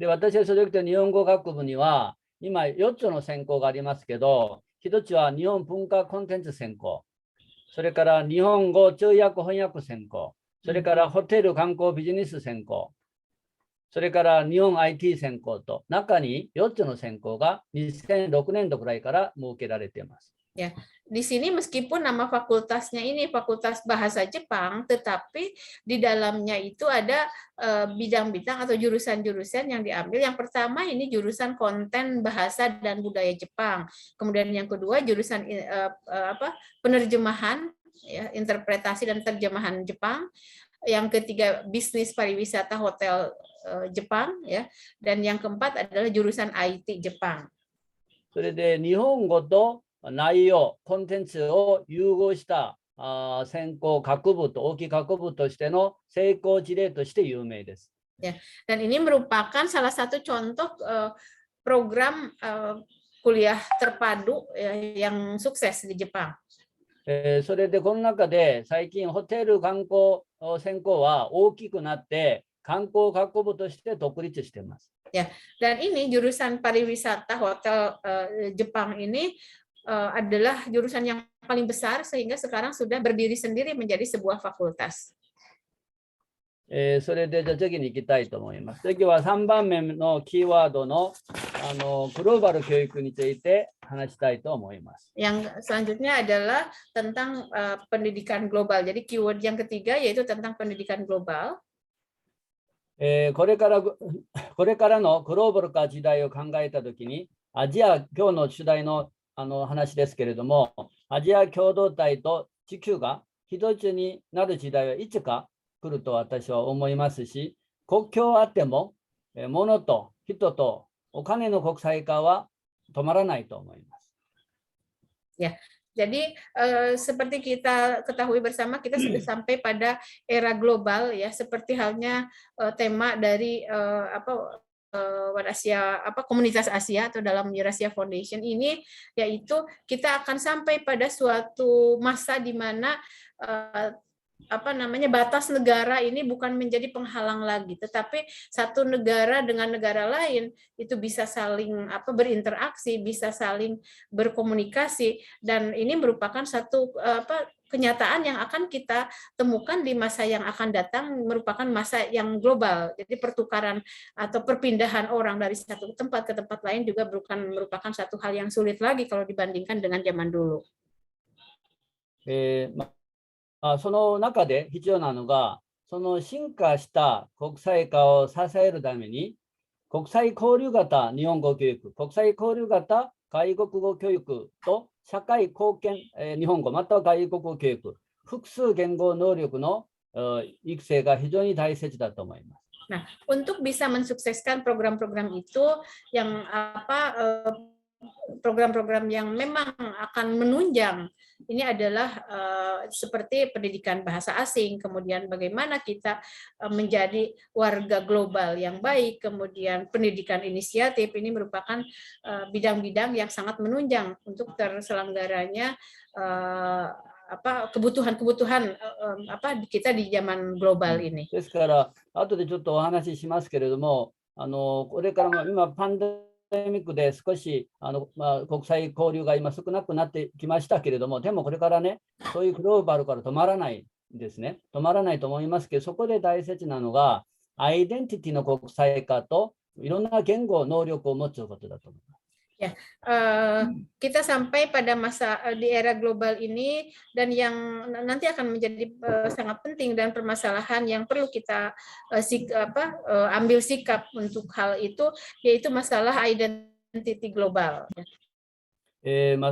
で、私が所属している日本語学部には、今4つの専攻がありますけど、1つは日本文化コンテンツ専攻、それから日本語通訳翻訳専攻、それからホテル観光ビジネス専攻、それから日本 IT 専攻と、中に4つの専攻が2006年度くらいから設けられています。Ya, di sini meskipun nama fakultasnya ini Fakultas Bahasa Jepang, tetapi di dalamnya itu ada bidang-bidang atau jurusan-jurusan yang diambil. Yang pertama ini jurusan konten bahasa dan budaya Jepang. Kemudian yang kedua jurusan penerjemahan, ya, interpretasi dan terjemahan Jepang. Yang ketiga bisnis pariwisata hotel Jepang, ya. Dan yang keempat adalah jurusan IT Jepang. それで日本語と内容、コンテンツを融合した専攻学部と大きい学部としての成功事例として有名です。Ya, dan ini merupakan salah satu contoh program kuliah terpadu yang sukses di Jepang. それでこの中で最近ホテル観光専攻は大きくなって観光学部として独立しています。Ya, dan ini jurusan pariwisata hotel Jepang ini adalah jurusan yang paling besar sehingga sekarang sudah berdiri sendiri menjadi sebuah fakultas. それでじゃあ次に行きたいと思います。次は3番目のキーワードのグローバル教育について話したいと思います。Yang selanjutnya adalah tentang pendidikan global. Jadi keyword yang ketiga yaitu tentang pendidikan global. これからのグローバル化時代を考えたときに、アジア、今日の主題の話ですけれども、アジア共同体と地球が一つになる時代はいつか来ると私は思いますし、国境あっても物と人とお金の国際化は止まらないと思います。Ya, jadi seperti kita ketahui bersama, kita sudah sampai pada era global, ya, seperti halnya tema dari komunitas Asia atau dalam Eurasia Foundation ini, yaitu kita akan sampai pada suatu masa di mana batas negara ini bukan menjadi penghalang lagi, tetapi satu negara dengan negara lain itu bisa saling berinteraksi, bisa saling berkomunikasi, dan ini merupakan satu kenyataan yang akan kita temukan di masa yang akan datang, merupakan masa yang global. Jadi pertukaran atau perpindahan orang dari satu tempat ke tempat lain juga merupakan satu hal yang sulit lagi kalau dibandingkan dengan zaman dulu. その中で必要なのが、その進化した国際化を支えるために、国際交流型日本語教育、国際交流型外国語教育と社会貢献日本語または外国語教育、複数言語能力の育成が非常に大切だと思います。Nah, untuk bisa mensukseskan program-program itu yang program-program yang memang akan menunjang ini adalah seperti pendidikan bahasa asing, kemudian bagaimana kita menjadi warga global yang baik, kemudian pendidikan inisiatif, ini merupakan bidang-bidang yang sangat menunjang untuk terselenggaranya kebutuhan-kebutuhan kita di zaman global ini. ですから後でちょっとお話ししますけれども、これからも今パンデミックで少し国際交流が今少なくなってきましたけれども、でもこれからね、そういうグローバルから止まらないですね。止まらないと思いますけど、そこで大切なのがアイデンティティの国際化といろんな言語能力を持つことだと思います。Kita sampai pada masa di era global ini, dan yang nanti akan menjadi sangat penting dan permasalahan yang perlu kita ambil sikap untuk hal itu, yaitu masalah identity global.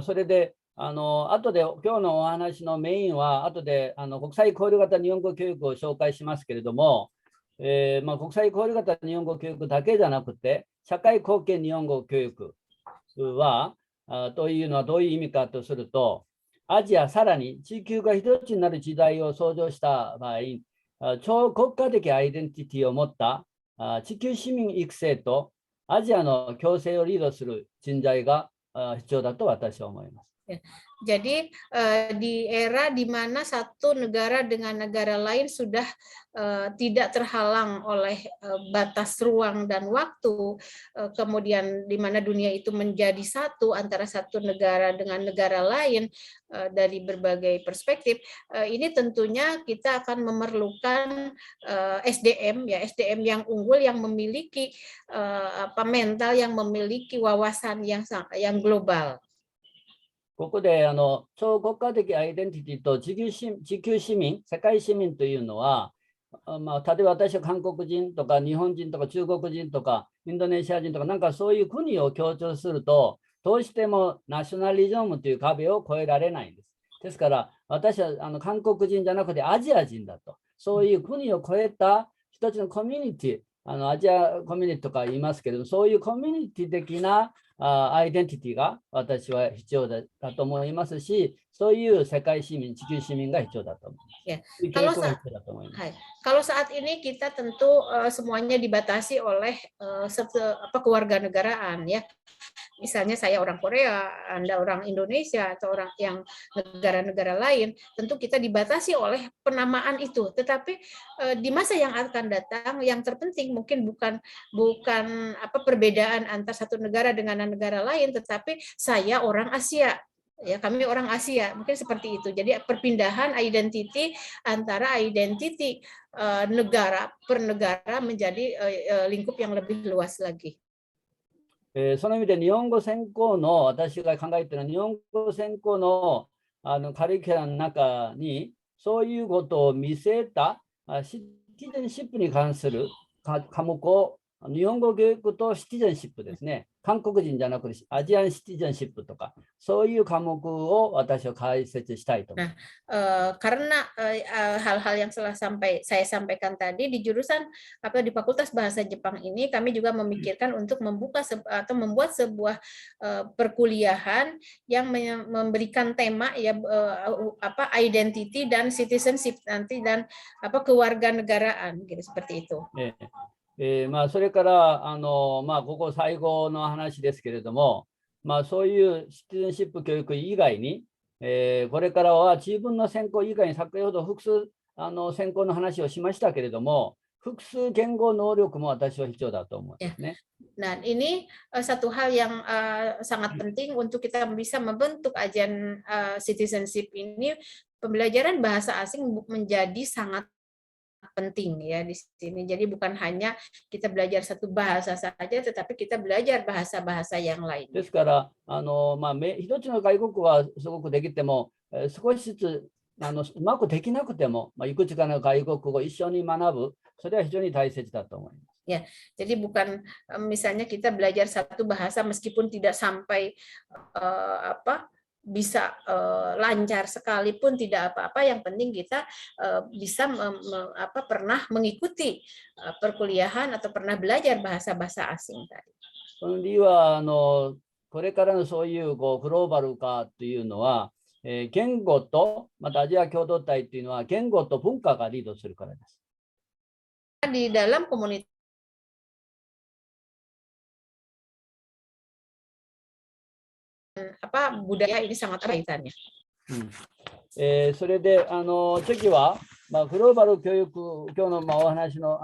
それで、後で今日のお話のメインは、後で国際交流型日本語教育を紹介しますけれども、国際交流型日本語教育だけじゃなくて、社会貢献日本語教育は、というのはどういう意味かとすると、アジア、さらに地球が一つになる時代を想像した場合、超国家的アイデンティティを持った地球市民育成とアジアの共生をリードする人材が必要だと私は思います。Jadi di era di mana satu negara dengan negara lain sudah tidak terhalang oleh batas ruang dan waktu, kemudian di mana dunia itu menjadi satu antara satu negara dengan negara lain dari berbagai perspektif, ini tentunya kita akan memerlukan SDM SDM yang unggul, yang memiliki mental, yang memiliki wawasan yang global. ここで超国家的アイデンティティと地球市民、世界市民というのは、例えば私は韓国人とか日本人とか中国人とかインドネシア人とかなんかそういう国を強調すると、どうしてもナショナリズムという壁を越えられないんです。ですから私は韓国人じゃなくてアジア人だと、そういう国を越えた一つのコミュニティ、アジアコミュニティとか言いますけれども、そういうコミュニティ的なアイデンティティが私は必要だと思いますし、そういう世界市民、地球市民が必要だと思います。Kalau saat ini kita tentu semuanya dibatasi oleh kewarganegaraan, ya. Misalnya saya orang Korea, Anda orang Indonesia, atau orang yang negara-negara lain, tentu kita dibatasi oleh penamaan itu. Tetapi di masa yang akan datang, yang terpenting mungkin bukan perbedaan antar satu negara dengan negara lain, tetapi saya orang Asia. Ya, kami orang Asia, mungkin seperti itu. Jadi perpindahan identiti antara identiti negara per negara menjadi lingkup yang lebih luas lagi. その意味で日本語専攻の私が考えている日本語専攻のカリキュラムの中にそういうことを見せたシティゼンシップに関する科目を日本語教育とシティゼンシップですね。韓国人じゃなくてアジアンシティゼンシップとかそういう科目を私は解説したいと思います。Karena hal-hal yang saya sampaikan tadi di jurusan di Fakultas Bahasa Jepang ini, kami juga memikirkan untuk membuka atau membuat sebuah perkuliahan yang memberikan tema identity dan citizenship nanti, dan kewarganegaraan gitu, seperti itu. それからここ最後の話ですけれども、そういうシティゼンシップ教育以外に、これからは自分の専攻以外に先ほど複数専攻の話をしましたけれども、複数言語能力も私は必要だと思いますね。Nah, ini satu hal yang sangat penting untuk kita bisa membentuk ajian citizenship ini. Pembelajaran bahasa asing menjadi sangat penting ya di sini. Jadi bukan hanya kita belajar satu bahasa saja, tetapi kita belajar bahasa-bahasa yang lain. ですから一つの外国語はすごくできても、少しずつうまくできなくても、いくつかの外国語を一緒に学ぶ、それは非常に大切だと思います。Ya, jadi bukan misalnya kita belajar satu bahasa meskipun tidak sampai bisa lancar sekalipun tidak apa-apa, yang penting kita bisa pernah mengikuti perkuliahan atau pernah belajar bahasa-bahasa asing tadi. その理由はこれからのそういうグローバル化というのは、言語とまたアジア共同体というのは言語と文化がリードするからです。Di dalam komunitas budaya ini sangat kaitannya. それで次は、グローバル教育、今日のお話の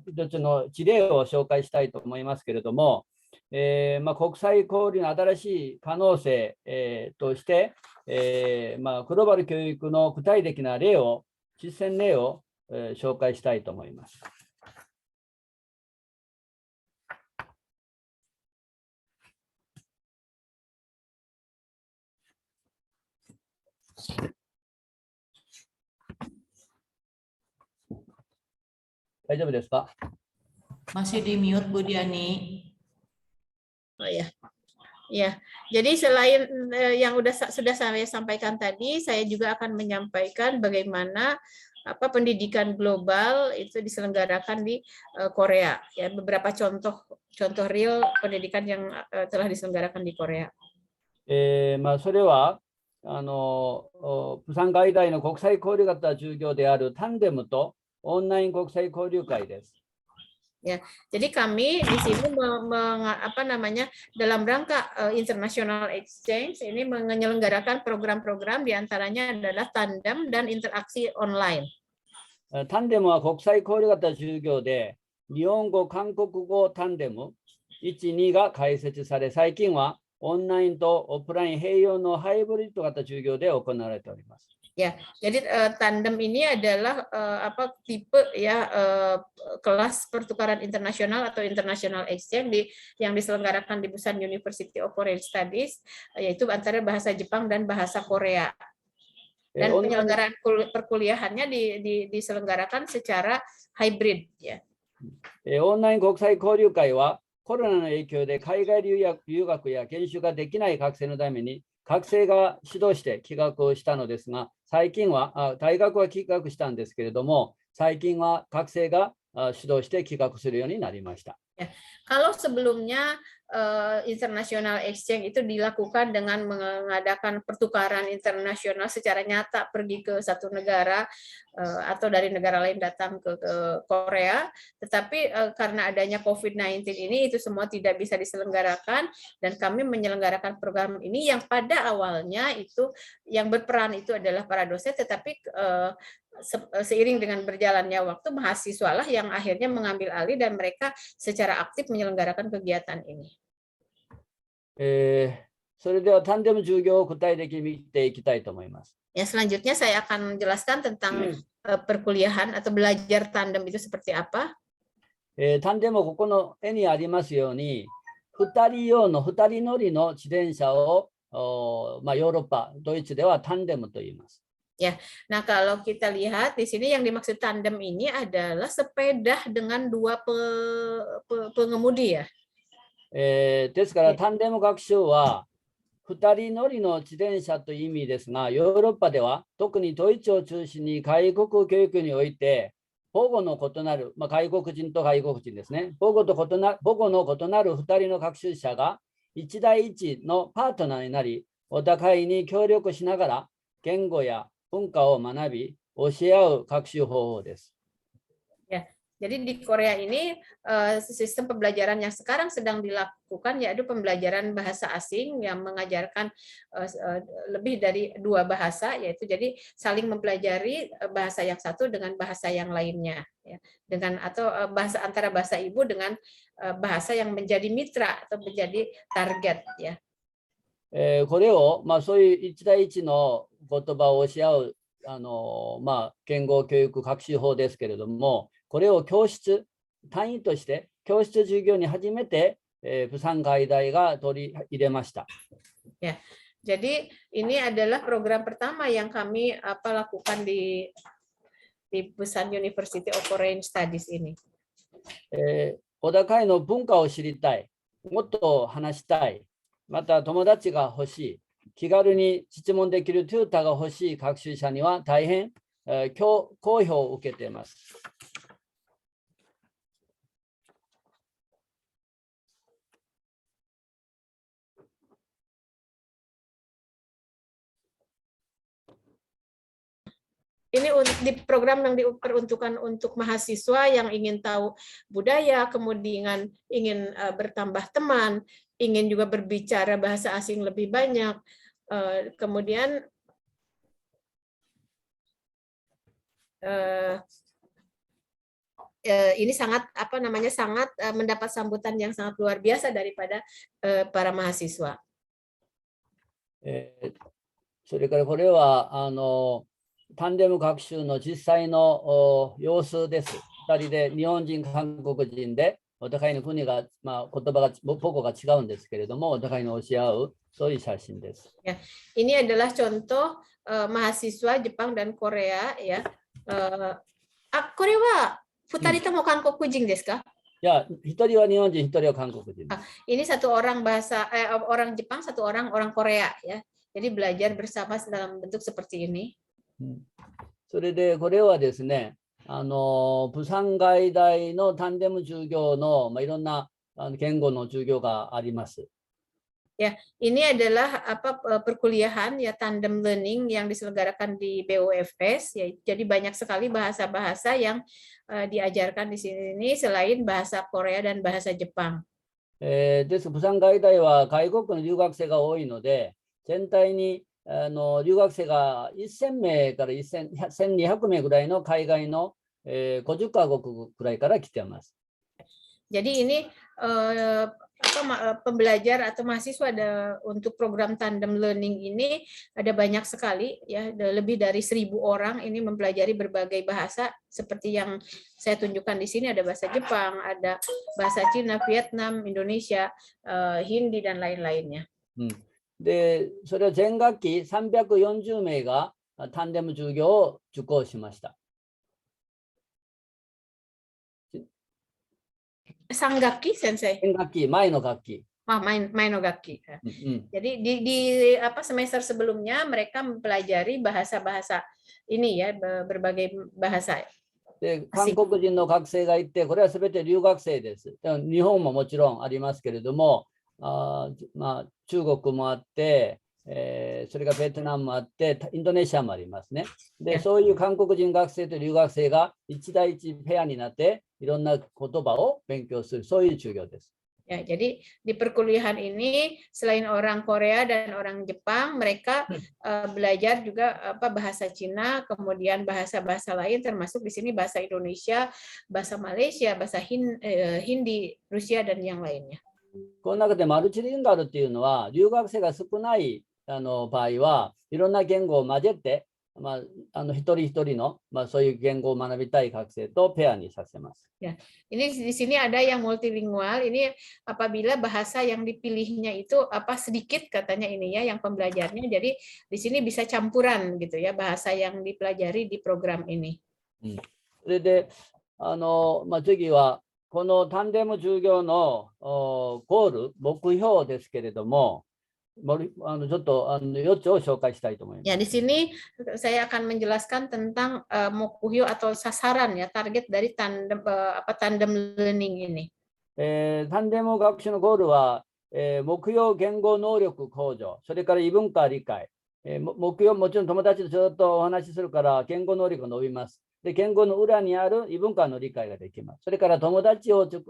一つの事例を紹介したいと思いますけれども、国際交流の新しい可能性、として、グローバル教育の具体的な例を、実践例を、紹介したいと思います。大丈夫ですか? Masih di mute Bu Diani. Oh ya. Ya, jadi selain yang sudah saya sampaikan tadi, saya juga akan menyampaikan bagaimana pendidikan global itu diselenggarakan di Korea. Ya, beberapa contoh real pendidikan yang telah diselenggarakan di Korea. それは釜山外大の国際交流型授業であるタンデムとオンライン国際交流会です。 Ya, jadi kami di sini dalam rangka international exchange ini menyelenggarakan program-program diantaranya adalah tandem dan interaksi online. タンデムは国際交流型授業で日本語、韓国語タンデム1、2が開設され、最近はオンラインとオフライン併用のハイブリッド型授業で行われております。 Ya, jadi tandem ini adalah tipe ya kelas pertukaran internasional atau international exchange yang diselenggarakan di Busan University of Foreign Studies, yaitu antara bahasa Jepang dan bahasa Korea. Dan penyelenggaraan perkuliahannya diselenggarakan secara hybrid ya. オンライン国際交流会はコロナの影響で海外留学や研修ができない学生のために学生が指導して企画をしたのですが、最近は大学は企画したんですけれども、最近は学生が主導して企画するようになりました。 Kalau sebelumnya international exchange itu dilakukan dengan mengadakan pertukaran internasional secara nyata, pergi ke satu negara atau dari negara lain datang ke Korea, tetapi karena adanya COVID-19 ini itu semua tidak bisa diselenggarakan, dan kami menyelenggarakan program ini yang pada awalnya itu yang berperan itu adalah para dosen, tetapi seiring dengan berjalannya waktu mahasiswa lah yang akhirnya mengambil alih dan mereka secara aktif menyelenggarakan kegiatan ini. それではタンデム授業を具体的に見ていきたいと思います。 Ya, selanjutnya saya akan menjelaskan tentang perkuliahan atau belajar tandem itu seperti apa. タンデムはここの絵にありますように、2人用の2人乗りの自転車をヨーロッパ、ドイツではタンデムと言います。 Ya, nah kalau kita lihat di sini yang dimaksud tandem ini adalah sepeda dengan dua pengemudi ya. ですからタンデム学習は2人乗りの自転車という意味ですが、ヨーロッパでは特にドイツを中心に外国教育において保護の異なる、外国人と外国人ですね、保護の異なる2人の学習者が1対1のパートナーになり、お互いに協力しながら言語や文化を学び、教え合う学習方法です。 Ya, jadi di Korea ini sistem pembelajaran yang sekarang sedang dilakukan yaitu pembelajaran bahasa asing yang mengajarkan lebih dari dua bahasa, yaitu jadi saling mempelajari bahasa yang satu dengan bahasa yang lainnya, ya, dengan atau bahasa antara bahasa ibu dengan bahasa yang menjadi mitra atau menjadi target ya. これを、そういう1対1の言葉を教え合う言語教育学習法ですけれども、これを単位として教室授業に初めて釜山外大が取り入れました。 Ya, jadi ini adalah program pertama yang kami lakukan di Busan University of Foreign Studies ini. お互いの文化を知りたい、もっと話したい、また友達が欲しい、気軽に質問できるテューターが欲しい学習者には大変好評を受けています。 Ini di program yang diperuntukkan untuk mahasiswa yang ingin tahu budaya, kemudian ingin bertambah teman, ingin juga berbicara bahasa asing lebih banyak, kemudian ini sangat sangat mendapat sambutan yang sangat luar biasa daripada para mahasiswa. それからこれはタンデム学習の実際の様子です。2人で日本人、韓国人でお互いの国が、言葉が母語が違うんですけれども、お互いに教え合うそういう写真です。Ya, ini adalah contoh mahasiswa Jepang dan Korea ya. Korea wa futari to mo Kankokujin desu ka? いや、一人は日本人、一人は韓国人。 Ini satu orang orang Jepang, satu orang Korea ya. Jadi belajar bersama dalam bentuk seperti ini. それでこれはですね、釜山外大のタンデム授業の、いろんな言語の授業があります。 Ya, ini adalah perkuliahan ya tandem learning yang diselenggarakan di BOFS ya. Jadi banyak sekali bahasa-bahasa yang diajarkan di sini selain bahasa Korea dan bahasa Jepang. です釜山外大は外国の留学生が多いので、全体に留学生が1000名から1200名ぐらいの海外の50カ国ぐらいから来ています。 Jadi ini pembelajar atau mahasiswa untuk program tandem learning ini ada banyak sekali ya, lebih dari 1000 orang ini mempelajari berbagai bahasa seperti yang saya tunjukkan di sini. Ada bahasa Jepang, ada bahasa Cina, Vietnam, Indonesia, Hindi dan lain-lainnya. で、それは全学期340名がタンデム授業を受講しました。 Sanggaki sensei. 全学期、前の学期。 Mainogaki. Jadi di semester sebelumnya mereka mempelajari bahasa-bahasa ini ya, berbagai bahasa. で、韓国人の学生がいて、これはすべて留学生です。日本ももちろんありますけれども、中国もあって、それからベトナムもあって、インドネシアもありますね。で、そういう韓国人学生と留学生が1対1ペアになって、いろんな言葉を勉強する、そういう授業です。 Ya, jadi di perkuliahan ini selain orang Korea dan orang Jepang, mereka belajar juga bahasa Cina, kemudian bahasa-bahasa lain termasuk di sini bahasa Indonesia, bahasa Malaysia, bahasa Hindi, Rusia dan yang lainnya. この中でマルチリンガルっていうのは留学生が少ない場合はいろんな言語を混ぜて、一人一人の、そういう言語を学びたい学生とペアにさせます。 Ya, ini di sini ada yang multilingual. Ini apabila bahasa yang dipilihnya itu sedikit katanya ini ya, yang pembelajarnya. Jadi di sini bisa campuran gitu ya bahasa yang dipelajari di program ini. それで次はこのタンデム授業のゴール、目標ですけれども、ちょっと4つを紹介したいと思います。 Ya, di sini saya akan menjelaskan tentang mokkuhyo atau sasaran ya, target dari tandem learning ini. タンデム学習のゴールは、目標言語能力向上、それから異文化理解、目標もちろん友達とずっとお話しするから言語能力が伸びます。で、言語の裏にある異文化の理解ができます。それから友達を付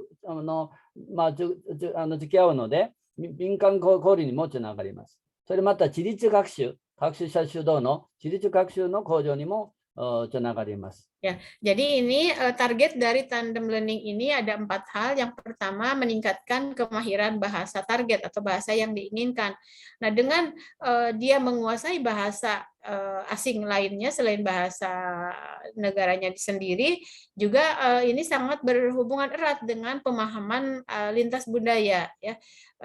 き合うので、敏感交流にもつながります。それまた、自立学習、学習者主導の自立学習の向上にもつながります。 Ya, jadi ini target dari tandem learning ini ada 4 hal. Yang pertama, meningkatkan kemahiran bahasa target atau bahasa yang diinginkan. Nah, dengan dia menguasai bahasa asing lainnya selain bahasa negaranya sendiri, juga ini sangat berhubungan erat dengan pemahaman lintas budaya ya.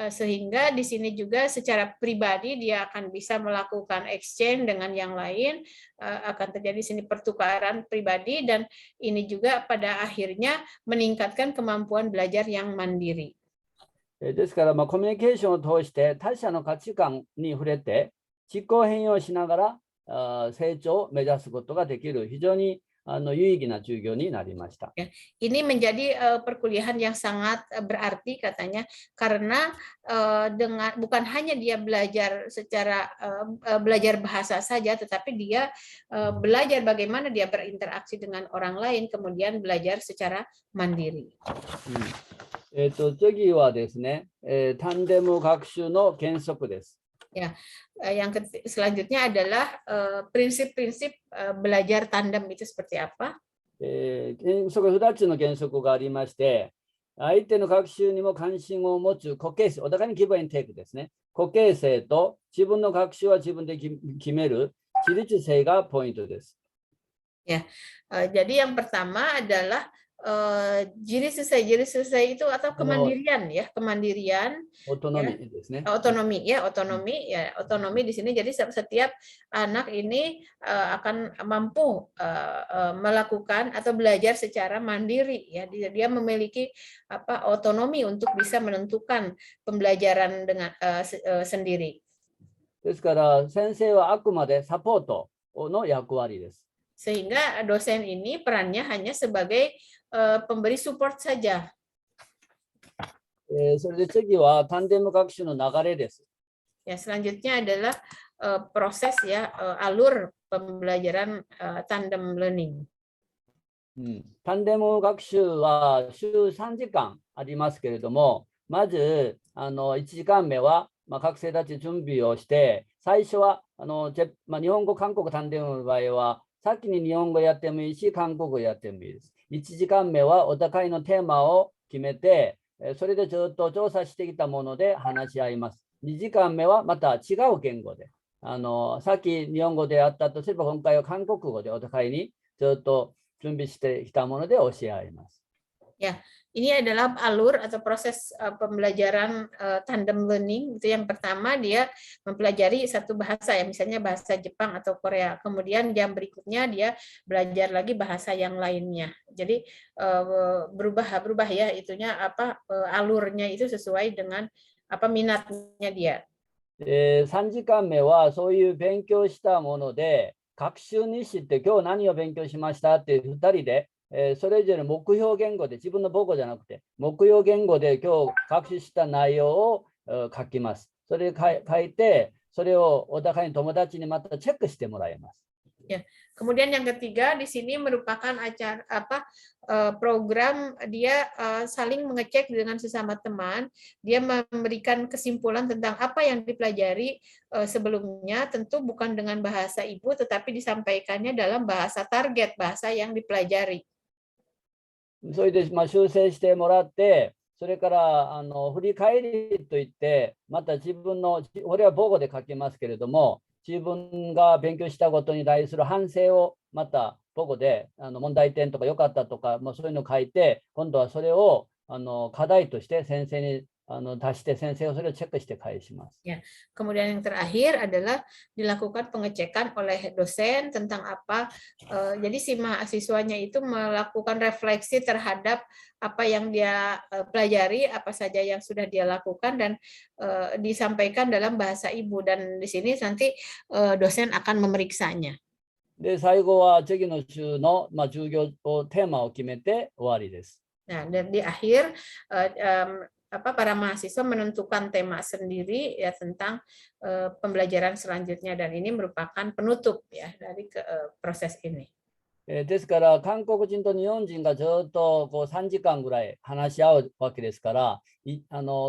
Sehingga di sini juga secara pribadi dia akan bisa melakukan exchange dengan yang lain, akan terjadi sini pertukaran pribadi, dan ini juga pada akhirnya meningkatkan kemampuan belajar yang mandiri. ですから、コミュニケーションを通して他者の価値観に触れて実行変容しながら成長を目指すことができる非常に有意義な授業になりました。 Ini menjadi perkuliahan yang sangat berarti katanya, karena dengan bukan hanya dia belajar secara belajar bahasa saja, tetapi dia belajar bagaimana dia berinteraksi dengan orang lain, kemudian belajar secara mandiri. 次はですね、タンデム学習の原則です。 Ya, yang selanjutnya adalah prinsip-prinsip belajar tandem itu seperti apa? 原則2つの原則がありまして、相手の学習にも関心を持つ固形性、お互いにギブアンドテイクですね。固形性と自分の学習は自分で決める自立性がポイントです。 Ya, jadi yang pertama adalah jiri susai itu atau kemandirian ya, kemandirian. オートノミーですね。 Otonomi ya, otonomi di sini. Jadi setiap anak ini akan mampu melakukan atau belajar secara mandiri ya. Dia memiliki otonomi untuk bisa menentukan pembelajaran dengan sendiri. ですから先生はあくまでサポートの役割です。 Sehingga dosen ini perannya hanya sebagai pemberi support saja. それで次はタンデム学習の流れです。 Ya, selanjutnya adalah proses ya, alur pembelajaran tandem learning. タンデム学習は週3時間ありますけれども、まず1時間目は、学生たち準備をして、最初は日本語、韓国タンデムの場合は、先に日本語やってもいいし、韓国語やってもいいです。1時間目はお互いのテーマを決めて、それでずっと調査してきたもので話し合います。2時間目はまた違う言語で、さっき日本語でやったとすれば、今回は韓国語でお互いにずっと準備してきたもので教え合います。 Ya, ini adalah alur atau proses pembelajaran tandem learning. Itu yang pertama dia mempelajari satu bahasa ya, misalnya bahasa Jepang atau Korea. Kemudian jam berikutnya dia belajar lagi bahasa yang lainnya. Jadi berubah ya itunya alurnya itu sesuai dengan minatnya dia. 3時間目はそういう勉強したもので、学習日誌って今日何を勉強しましたって2人で、それぞれ目標言語で、自分の母語じゃなくて目標言語で今日学習した内容を書きます。それで書いて、それをお互いに友達にまたチェックしてもらいます。 Ya. Kemudian yang ketiga di sini merupakan program dia saling mengecek dengan sesama teman, dia memberikan kesimpulan tentang apa yang dipelajari sebelumnya, tentu bukan dengan bahasa ibu tetapi disampaikannya dalam bahasa target, bahasa yang dipelajari. それで修正してもらって、それから振り返りといって、また自分の、これは母語で書きますけれども、自分が勉強したことに対する反省をまた母語で問題点とか良かったとか、そういうのを書いて、今度はそれを課題として先生に出して、先生がそれをチェックして返します。 Ya. Kemudian yang terakhir adalah dilakukan pengecekan oleh dosen tentang jadi si mahasiswanya itu melakukan refleksi terhadap apa yang dia pelajari, apa saja yang sudah dia lakukan dan disampaikan dalam bahasa ibu, dan di sini nanti dosen akan memeriksanya. で、最後は次の週の授業をテーマを決めて終わりです。 Nah, dan di akhir para mahasiswa menentukan tema sendiri ya tentang pembelajaran selanjutnya, dan ini merupakan penutup ya dari proses ini. ですから韓国人と日本人がずっと3時間ぐらい話し合うわけですから、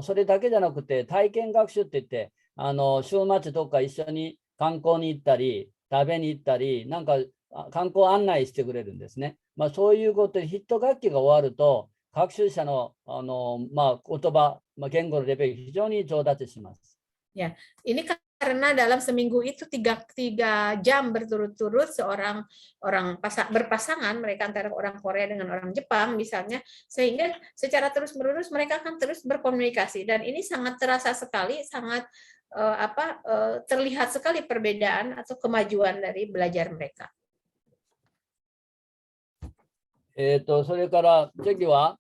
それだけじゃなくて体験学習って言って、週末とか一緒に観光に行ったり食べに行ったり、なんか観光案内してくれるんですね。そういうことでヒット学期が終わると、学習者の言葉、言語のレベル非常に上達します。 Ya, ini karena dalam seminggu itu tiga jam berturut-turut seorang berpasangan, mereka antara orang Korea dengan orang Jepang misalnya, sehingga secara terus-menerus mereka akan terus berkomunikasi, dan ini sangat terasa sekali, sangat terlihat sekali perbedaan atau kemajuan dari belajar mereka. それから次は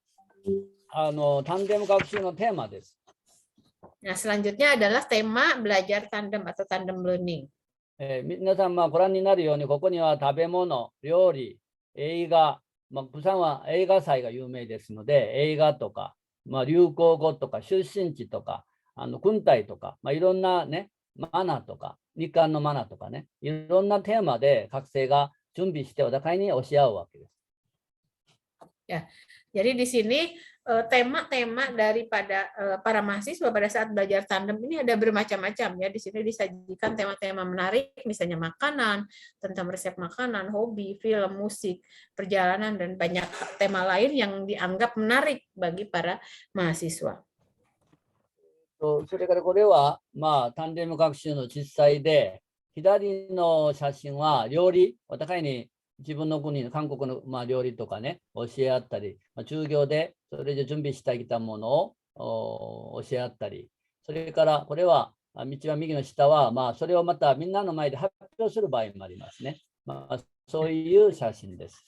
タンデム学習のテーマです。 Nah, selanjutnya adalah tema belajar tandem atau tandem learning. 皆さんご覧になるように、ここには食べ物、料理、映画、釜山は映画祭が有名ですので、映画とか、流行語とか、出身地とか、軍隊とか、いろんなね、マナーとか、日韓のマナーとかね、いろんなテーマで学生が準備してお互いに教え合うわけです。 Ya, jadi di sini tema-tema daripada para mahasiswa pada saat belajar tandem ini ada bermacam-macam ya. Di sini disajikan tema-tema menarik, misalnya makanan, tentang resep makanan, hobi, film, musik, perjalanan, dan banyak tema lain yang dianggap menarik bagi para mahasiswa. それからこれはタンデム学習の実際で、左の写真は料理、お互いに自分の国の韓国の、料理とかね、教え合ったり、授業でそれで準備してきたものを教え合ったり、それからこれは、道は右の下は、それをまたみんなの前で発表する場合もありますね。そういう写真です。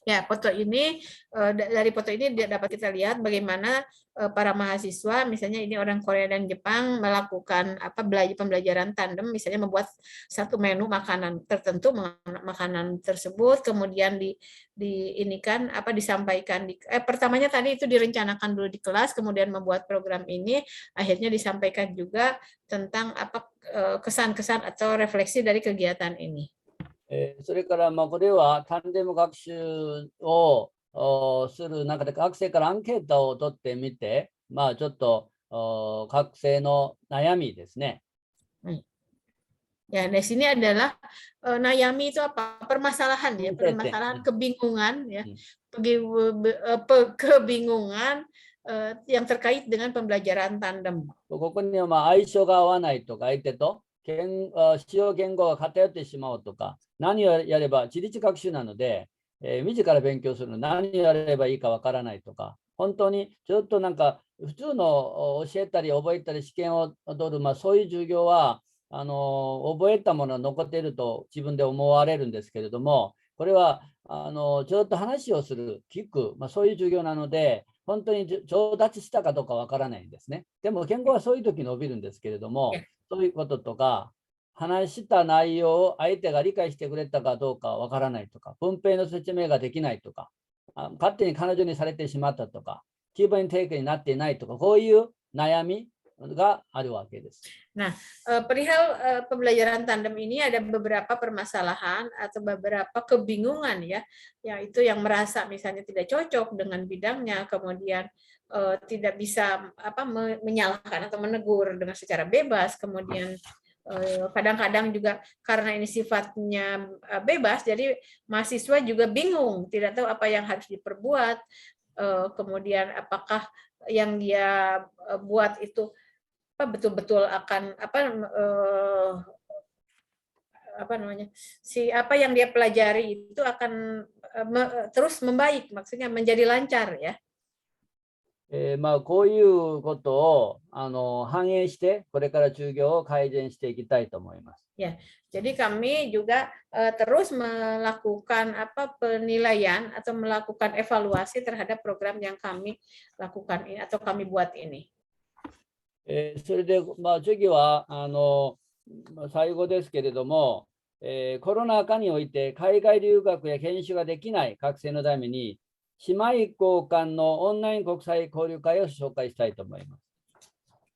Ya, foto ini dari foto ini dapat kita lihat bagaimana para mahasiswa, misalnya ini orang Korea dan Jepang melakukan pembelajaran tandem, misalnya membuat satu menu makanan tertentu, makanan tersebut kemudian disampaikan pertamanya tadi itu direncanakan dulu di kelas, kemudian membuat program ini, akhirnya disampaikan juga tentang kesan-kesan atau refleksi dari kegiatan ini. それからこれはタンデム学習をする中で学生からアンケートを取ってみて、ちょっと学生の悩みですね。Ya, di sini adalah nayami itu apa? Permasalahan ya, permasalahan kebingungan ya. Kebingungan yang terkait dengan pembelajaran tandem. ここには相性が合わないとか、相手と使用言語が偏ってしまうとか、何をやれば自立学習なので、自ら勉強するの何をやればいいかわからないとか、本当にちょっとなんか普通の教えたり覚えたり試験を取る、そういう授業は覚えたものが残っていると自分で思われるんですけれども、これはちょっと話をする、聞く、そういう授業なので、本当に上達したかどうかわからないんですね。でも言語はそういう時伸びるんですけれども、そういうこととか、話した内容を相手が理解してくれたかどうかわからないとか、文平の説明ができないとか、勝手に彼女にされてしまったとか、気分転換になっていないとか、こういう悩みがあるわけです。Nah, perihal pembelajaran tandem ini ada beberapa permasalahan atau beberapa kebingungan ya, yaitu yang merasa misalnya tidak cocok dengan bidangnya, kemudian tidak bisa menyalahkan atau menegur dengan secara bebas, kemudian kadang-kadang juga karena ini sifatnya bebas, jadi mahasiswa juga bingung, tidak tahu apa yang harus diperbuat, kemudian apakah yang dia buat itu betul-betul akan apa yang dia pelajari itu akan terus membaik, maksudnya menjadi lancar ya. こういうことを反映してこれから授業を改善していきたいと思います。Ya, jadi kami juga terus melakukan penilaian atau melakukan evaluasi terhadap program yang kami lakukan ini atau kami buat ini. それで次は最後ですけれども、コロナ禍において海外留学や研修ができない学生のために姉妹交換のオンライン国際交流会を紹介したいと思います。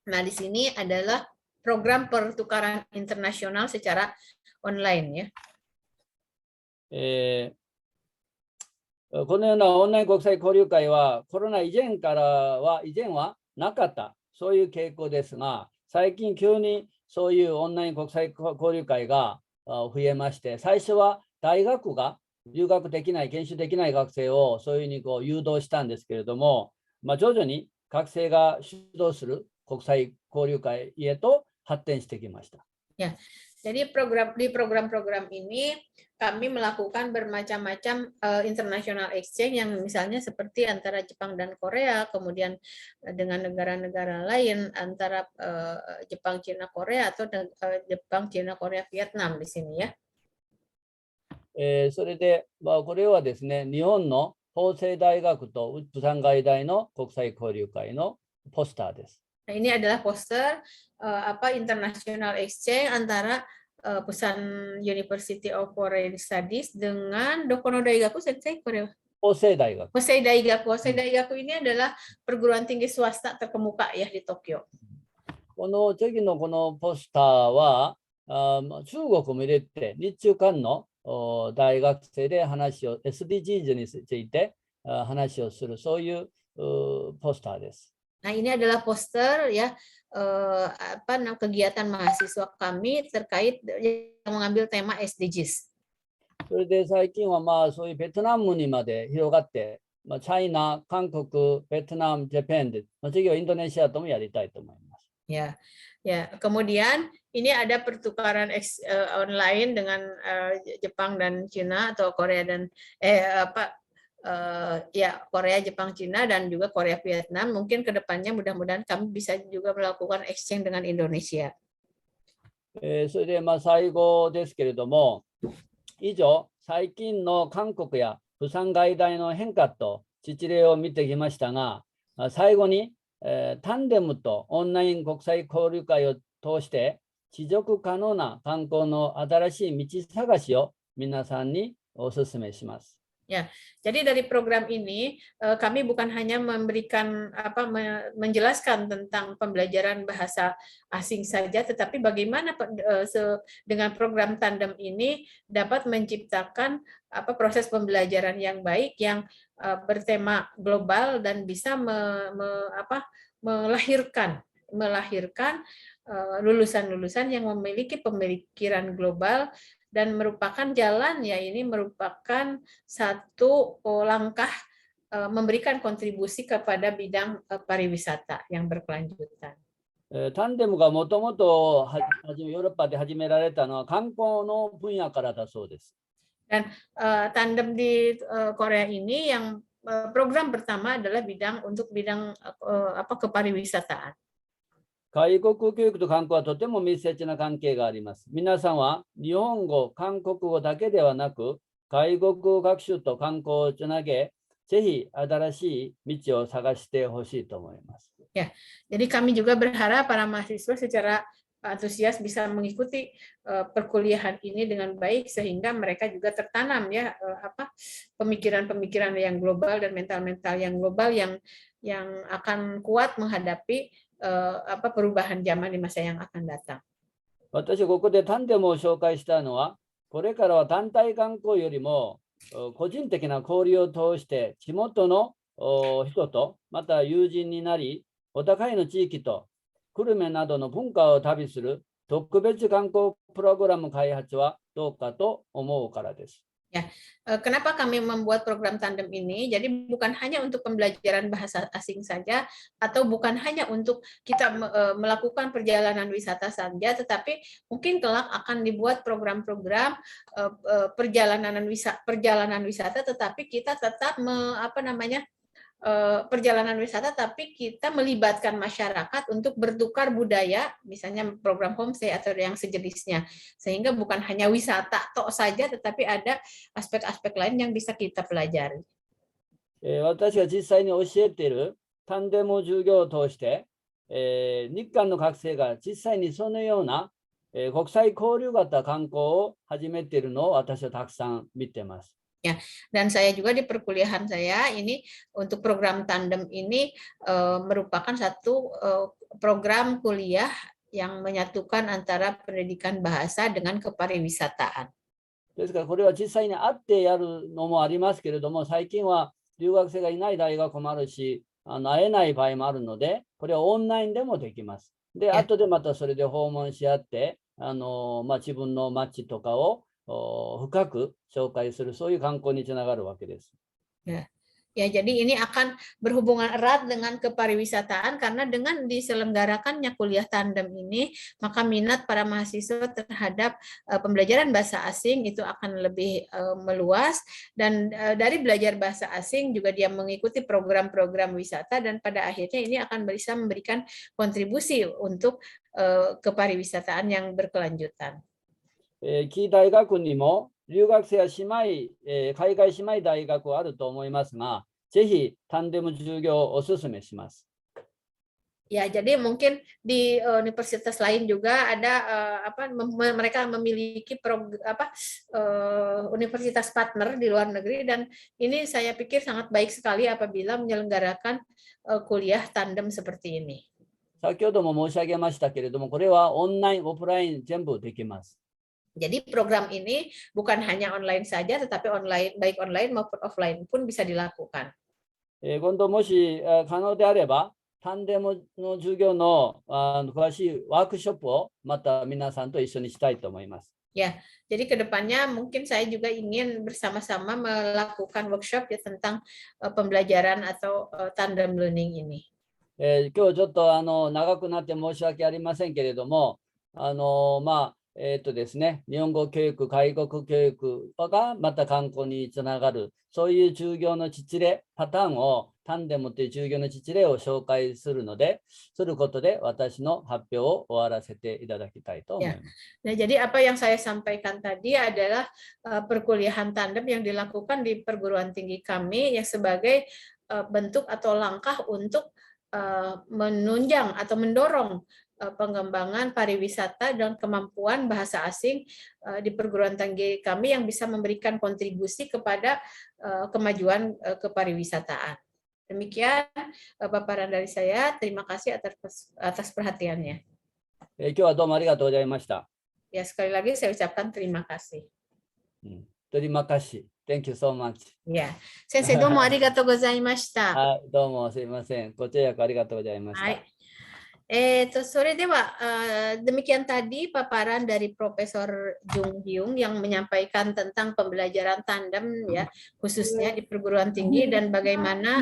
Nah, di sini adalah program pertukaran internasional secara online ya. このようなオンライン国際交流会はコロナ以前はなかった。そういう傾向ですが、最近急にそういうオンライン国際交流会が増えまして、最初は大学が留学できない、研修できない学生をそういうふうに誘導したんですけれども、徐々に学生が主導する国際交流会へと発展してきました。Ya, jadi di program-program ini kami melakukan bermacam-macam international exchange yang misalnya seperti antara Jepang dan Korea, kemudian dengan negara-negara lain antara Jepang, Cina, Korea atau Jepang, Cina, Korea, Vietnam di sini ya. それで、これはですね、日本の法政大学と釜山外大の国際交流会のポスターです。Nah, ini adalah poster international exchange antara Busan University of Foreign Studies dengan Dokono Daigaku Sensei Korea. Hosei Daigaku. Hosei Daigaku. Hosei Daigaku ini adalah perguruan tinggi swasta terkemuka ya di Tokyo. この次のこのポスターは中国も入れて日中間の大学生でSDGs について話をするそういうポスターです。Nah, ini adalah poster ya kegiatan mahasiswa kami terkait yang mengambil tema SDGs. それで最近はそういうベトナムにまで広がって、チャイナ、韓国、ベトナム、ジャパンで、次はインドネシアともやりたいと思います。Ya, ya. Kemudian ini ada pertukaran online dengan Jepang dan Cina atau Korea dan Korea, Jepang, Cina dan juga Korea, Vietnam. Mungkin kedepannya mudah-mudahan kami bisa juga melakukan exchange dengan Indonesia. それで最後ですけれども、以上、最近の韓国や釜山外大の変化と実例を見てきましたが、最後に、タンデムとオンライン国際交流会を通して持続可能な観光の新しい道探しを皆さんにお勧めします。 Ya, jadi dari program ini kami bukan hanya memberikan menjelaskan tentang pembelajaran bahasa asing saja, tetapi bagaimana dengan program tandem ini dapat menciptakan proses pembelajaran yang baik yang bertema global dan bisa melahirkan lulusan-lulusan yang memiliki pemikiran global dan merupakan jalan, ya ini merupakan satu langkah memberikan kontribusi kepada bidang pariwisata yang berkelanjutan. タンデムがもともとヨーロッパで始められたのは観光の分野からだそうです。 Dan tandem di Korea ini yang program pertama adalah untuk bidang kepariwisataan. 外国教育と観光はとても密接な関係があります。皆さんは日本語、韓国語だけではなく、外国語学習と観光をつなげ、ぜひ新しい道を探してほしいと思います。 Ya, jadi kami juga berharap para mahasiswa secara antusias bisa mengikuti perkuliahan ini dengan baik sehingga mereka juga tertanam ya pemikiran-pemikiran yang global dan mental-mental yang global yang akan kuat menghadapi perubahan zaman di masa yang akan datang. 私ここでタンデムを紹介したのは、これからは団体観光よりも個人的な交流を通して地元の人とまた友人になり、お互いの地域と久留米などの文化を旅する特別観光プログラム開発はどうかと思うからです。 Ya, kenapa kami membuat program tandem ini? Jadi bukan hanya untuk pembelajaran bahasa asing saja, atau bukan hanya untuk kita melakukan perjalanan wisata saja, tetapi mungkin kelak akan dibuat program-program perjalanan wisata, tetapi kita tetap perjalanan wisata, tapi kita melibatkan masyarakat untuk bertukar budaya, misalnya program homestay atau yang sejenisnya, sehingga bukan hanya wisata tok saja, tetapi ada aspek-aspek lain yang bisa kita pelajari. 私が実際に教えているタンデム授業を通して、日韓の学生が実際にそのような、国際交流型観光を始めているのを私はたくさん見ています。 Ya, dan saya juga di perkuliahan saya ini untuk program tandem ini merupakan satu program kuliah yang menyatukan antara pendidikan bahasa dengan kepariwisataan. ですからこれは実際に会ってやるのもありますけれども、最近は留学生がいない大学もあるし、会えない場合もあるので、これはオンラインでもできます。で、後でまたそれで訪問し合って、自分の街とかを深く紹介する、そういう観光につながるわけです。 Ya, jadi ini akan berhubungan erat dengan kepariwisataan karena dengan diselenggarakannya kuliah tandem ini, maka minat para mahasiswa terhadap pembelajaran bahasa asing itu akan lebih meluas, dan dari belajar bahasa asing juga dia mengikuti program-program wisata, dan pada akhirnya ini akan bisa memberikan kontribusi untuk kepariwisataan yang berkelanjutan. キー大学にも留学生や海外姉妹大学はあると思いますが、ぜひタンデム授業をお勧めします。 Ya, jadi mungkin di universitas lain juga ada mereka memiliki universitas partner di luar negeri, dan ini saya pikir sangat baik sekali apabila menyelenggarakan kuliah tandem seperti ini. 先ほども申し上げましたけれども、これはオンライン、オフライン全部できます。 Jadi program ini bukan hanya online saja, tetapi baik online maupun offline pun bisa dilakukan. 今度もし可能であれば、タンデムの授業の詳しいワークショップをまた皆さんと一緒にしたいと思います。 Ya, jadi kedepannya mungkin saya juga ingin bersama-sama melakukan workshop ya tentang pembelajaran atau tandem learning ini. 今日ちょっと長くなって申し訳ありませんけれども、まあ、ですね、日本語教育、外国教育がまた観光につながる、そういう授業の実例、パターンを、タンデムという授業の実例を紹介することで、私の発表を終わらせていただきたいと思います。Nah, jadi apa yang saya sampaikan tadi adalah perkuliahan tandem yang dilakukan di perguruan tinggi kami yang sebagai bentuk atau langkah untuk menunjang atau mendorong pengembangan pariwisata dan kemampuan bahasa asing di perguruan tinggi kami yang bisa memberikan kontribusi kepada kemajuan kepariwisataan. Demikian paparan dari saya. Terima kasih atas perhatiannya. 今日はどうもありがとうございました。 Ya, sekali lagi saya ucapkan terima kasih. Terima kasih. Thank you so much. Ya, sensei domo arigatou gozaimashita. はい、どうもすいません。ご通訳ありがとうございました。 Sore dewa, demikian tadi paparan dari Profesor Jung Hyung yang menyampaikan tentang pembelajaran tandem ya, khususnya di perguruan tinggi dan bagaimana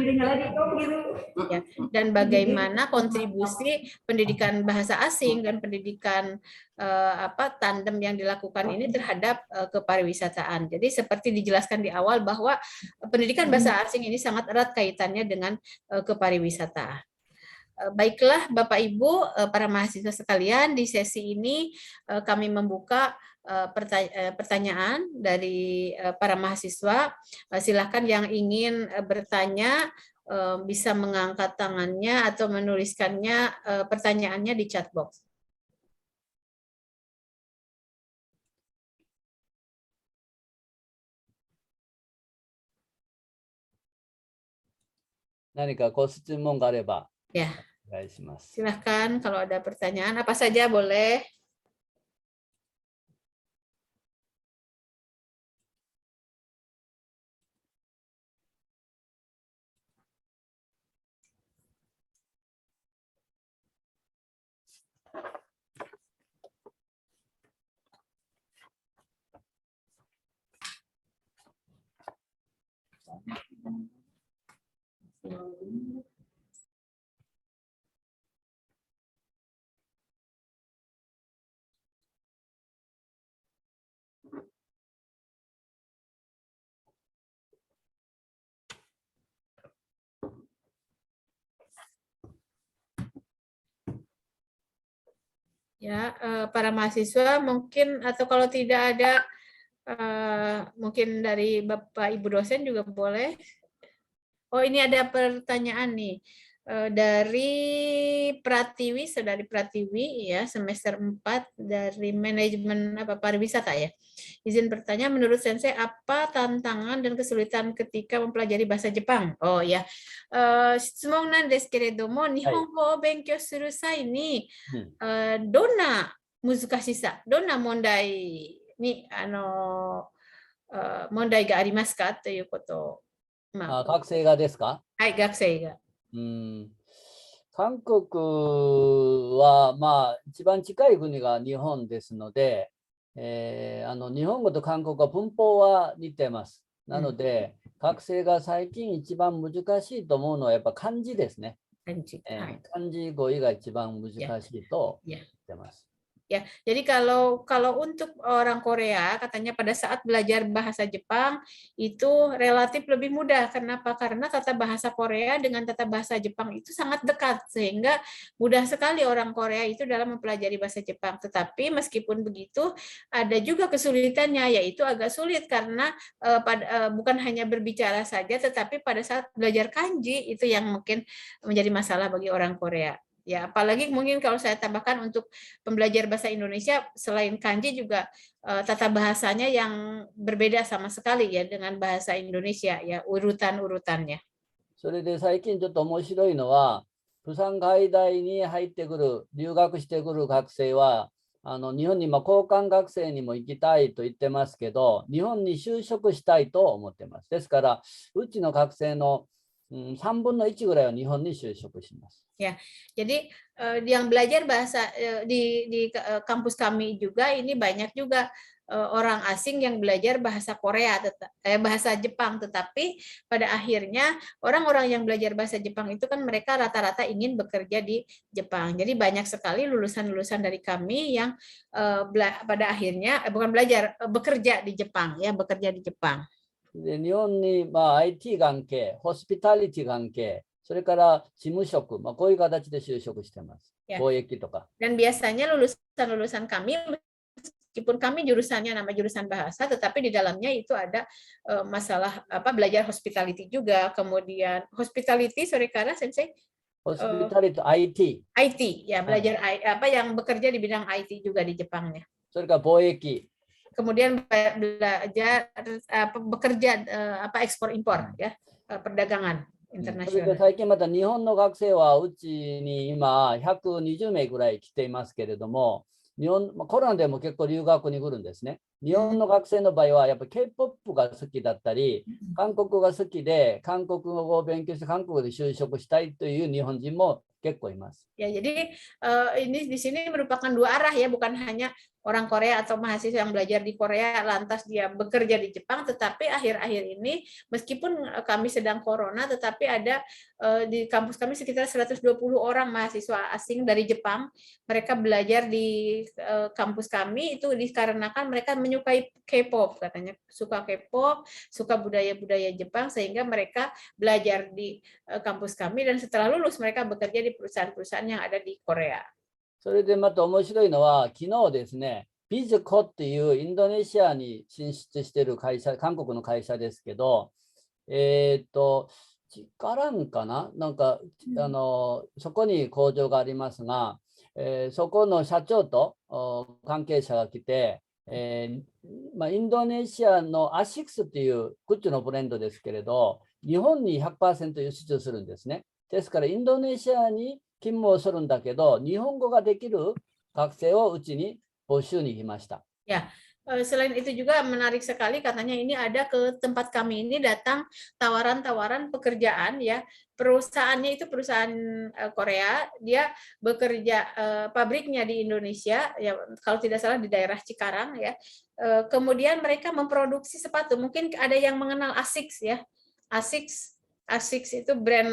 kontribusi pendidikan bahasa asing dan pendidikan tandem yang dilakukan ini terhadap kepariwisataan. Jadi seperti dijelaskan di awal bahwa pendidikan bahasa asing ini sangat erat kaitannya dengan kepariwisataan. Baiklah Bapak Ibu, para mahasiswa sekalian, di sesi ini kami membuka pertanyaan dari para mahasiswa. Silakan yang ingin bertanya bisa mengangkat tangannya atau menuliskannya pertanyaannya di chat box. 何かご質問があれば Ya, お願いします。 silahkan kalau ada pertanyaan apa saja boleh. Ya, para mahasiswa mungkin atau kalau tidak ada mungkin dari Bapak Ibu dosen juga boleh. Oh, ini ada pertanyaan nih dari Pratiwi, Saudari Pratiwi ya, semester 4 dari manajemen pariwisata ya. Izin bertanya, menurut Sensei apa tantangan dan kesulitan ketika mempelajari bahasa Jepang? Oh ya, 質問なんですけれども、日本語を勉強する際に、どんな難しさ、どんな問題に問題がありますかということを。学生がですか？はい、学生が。韓国はまあ一番近い国が日本ですので、日本語と韓国は文法は似てます。なので、学生が最近一番難しいと思うのはやっぱ漢字ですね。漢字語彙が一番難しいと言ってます。Ya, jadi kalau untuk orang Korea katanya pada saat belajar bahasa Jepang itu relatif lebih mudah. Kenapa? Karena tata bahasa Korea dengan tata bahasa Jepang itu sangat dekat sehingga mudah sekali orang Korea itu dalam mempelajari bahasa Jepang. Tetapi meskipun begitu ada juga kesulitannya, yaitu agak sulit karena bukan hanya berbicara saja, tetapi pada saat belajar kanji itu yang mungkin menjadi masalah bagi orang Korea. Ya, apalagi mungkin kalau saya tambahkan untuk pembelajar bahasa Indonesia selain kanji juga tata bahasanya yang berbeda sama sekali ya dengan bahasa Indonesia ya, urutan-urutannya. それで最近ちょっと面白いのは、釜山外大に入ってくる留学してくる学生は日本に交換学生にも行きたいと言ってますけど、日本に就職したいと思ってます。ですからうちの学生の3分の1ぐらいは日本に就職します。 Ya, jadi yang belajar bahasa di kampus kami juga ini banyak juga orang asing yang belajar bahasa Korea, bahasa Jepang, tetapi pada akhirnya orang-orang yang belajar bahasa Jepang itu kan mereka rata-rata ingin bekerja di Jepang. Jadi banyak sekali lulusan-lulusan dari kami yang pada akhirnya bukan belajar, bekerja di Jepang, ya, bekerja di Jepang. で日本に、IT 関係、ホスピタリティ関係、それから事務職、こういう形で就職してます。Ya. 貿易とか。 Dan biasanya lulusan-lulusan kami, meskipun kami jurusannya nama jurusan bahasa, tetapi di dalamnya itu ada masalah belajar hospitality juga. Kemudian hospitality, sorry karena sensei. Hospitality IT. IT, ya, belajar yang bekerja di bidang IT juga di Jepangnya. それから貿易。 Kemudian belajar bekerja ekspor impor, ya, perdagangan それで internasional. 最近また日本の学生はうちに今120名ぐらい来ていますけれども、日本コロナでも結構留学に来るんですね。日本の学生の場合はやっぱり K-POP が好きだったり、韓国が好きで韓国語を勉強して韓国で就職したいという日本人も結構います。 Ya, jadi ini di sini merupakan dua arah, ya, bukan hanya orang Korea atau mahasiswa yang belajar di Korea lantas dia bekerja di Jepang, tetapi akhir-akhir ini meskipun kami sedang corona, tetapi ada di kampus kami sekitar 120 orang mahasiswa asing dari Jepang. Mereka belajar di kampus kami itu dikarenakan mereka menyukai K-pop, katanya suka K-pop, suka budaya-budaya Jepang, sehingga mereka belajar di kampus kami dan setelah lulus mereka bekerja di perusahaan-perusahaan yang ada di Korea. それでまた面白いのは、昨日ですね、ビズコっていうインドネシアに進出している会社、韓国の会社ですけど、チカランかな、なんかそこに工場がありますが、そこの社長と関係者が来て、インドネシアのアシックスっていうグッチのブレンドですけれど、日本に 100% 輸出するんですね。ですからインドネシアに勤務をするんだけど、日本語ができる学生をうちに募集に来ました。 Ya, selain itu juga menarik sekali, katanya ini ada ke tempat kami ini datang tawaran-tawaran pekerjaan, ya. Perusahaannya itu perusahaan Korea, dia bekerja pabriknya di Indonesia, ya, kalau tidak salah di daerah Cikarang, ya. Kemudian mereka memproduksi sepatu, mungkin ada yang mengenal ASICS, ya. ASICS itu brand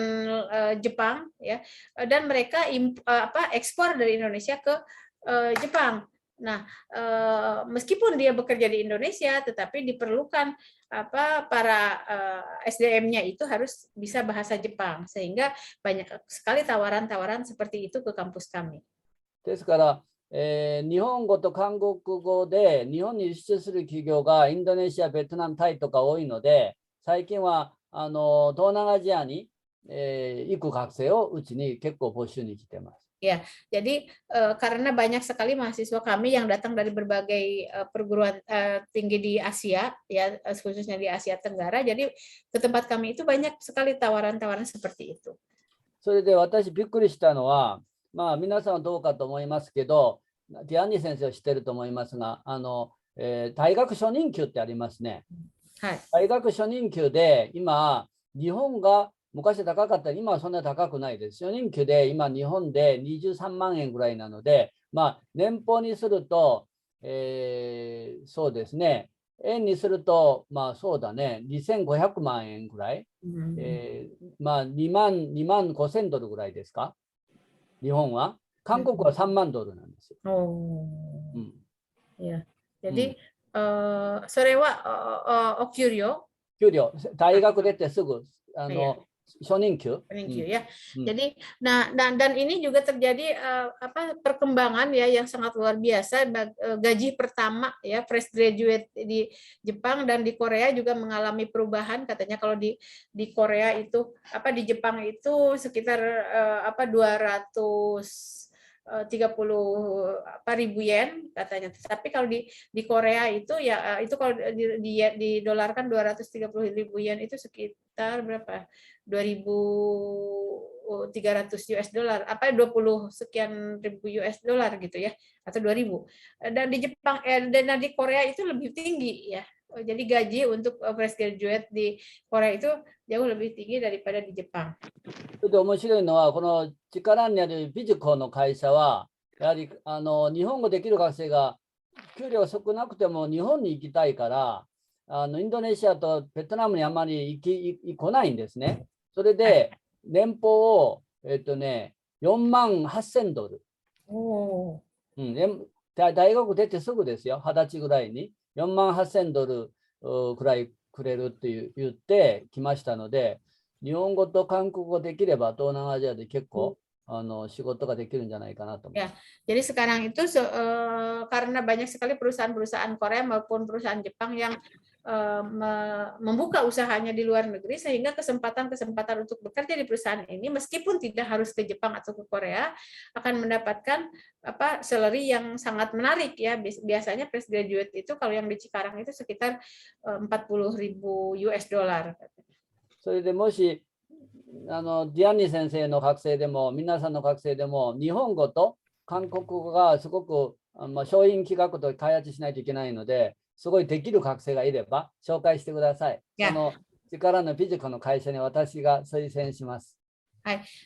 Jepang, ya, dan mereka ekspor dari Indonesia ke Jepang. Nah, meskipun dia bekerja di Indonesia, tetapi diperlukan para SDM-nya itu harus bisa bahasa Jepang, sehingga banyak sekali tawaran-tawaran seperti itu ke kampus kami. ですから、日本語と韓国語で日本に輸出する企業がインドネシア、ベトナム、タイとか多いので、最近は東南アジアに、行く学生をうちに結構募集に来てます。 Ya, jadi karena banyak sekali mahasiswa kami yang datang dari berbagai perguruan tinggi di Asia, ya, khususnya di Asia Tenggara, jadi ke tempat kami itu banyak sekali tawaran-tawaran seperti itu. それで私びっくりしたのは、皆さんはどうかと思いますけど、ディアンニ先生は知ってると思いますが、大学初任給ってありますね。 はい。 大学初任給で今、日本が昔高かったら今はそんな高くないです。初任給で今日本で23万円ぐらいなので、年俸にすると、そうですね、円にすると、そうだね、2500万円ぐらい、2万5千ドルぐらいですか、日本は。韓国は3万ドルなんですよ。Ya, jadi sore wa Okyuryo. 給料、大学出てすぐ、初任給。 ya. Jadi, dan ini juga terjadi perkembangan, ya, yang sangat luar biasa. Gaji pertama, ya, fresh graduate di Jepang dan di Korea juga mengalami perubahan. Katanya kalau di Korea itu di Jepang itu sekitar 230.000 yen katanya. Tapi kalau di Korea itu, ya, itu kalau didolarkan 230.000 yen itu sekitar berapa? 2.300 US dollar, 20 sekian ribu US dollar gitu, ya, atau 2.000. Dan di Jepang dan di Korea itu lebih tinggi, ya. Jadi gaji untuk fresh graduate di Korea itu jauh lebih tinggi daripada di Jepang. それで面白いのは、この力にあるビジコの会社は、やはり日本語できる学生が給料少なくても日本に行きたいから、インドネシアとベトナムにあまり来ないんですね。それで、年俸を、48,000ドル。おー大学出てすぐですよ、20歳ぐらいに。48,000ドルくらいくれるって言ってきましたので、日本語と韓国語できれば東南アジアで結構仕事ができるんじゃないかなと思います。Jadi sekarang itu karena banyak sekali perusahaan-perusahaan Korea maupun perusahaan Jepang yang membuka usahanya di luar negeri, sehingga kesempatan-kesempatan untuk bekerja di perusahaan ini meskipun tidak harus ke Jepang atau ke Korea akan mendapatkan salary yang sangat menarik ya. Biasanya fresh graduate itu kalau yang di Cikarang itu sekitar 40.000 US dollar. それでもしディアンニ先生の学生でも皆さんの学生でも日本語と韓国語がすごく、商品企画と開発しないといけないのですごいできる学生がいれば紹介してください。その力のフィジカルの会社に私が推薦します。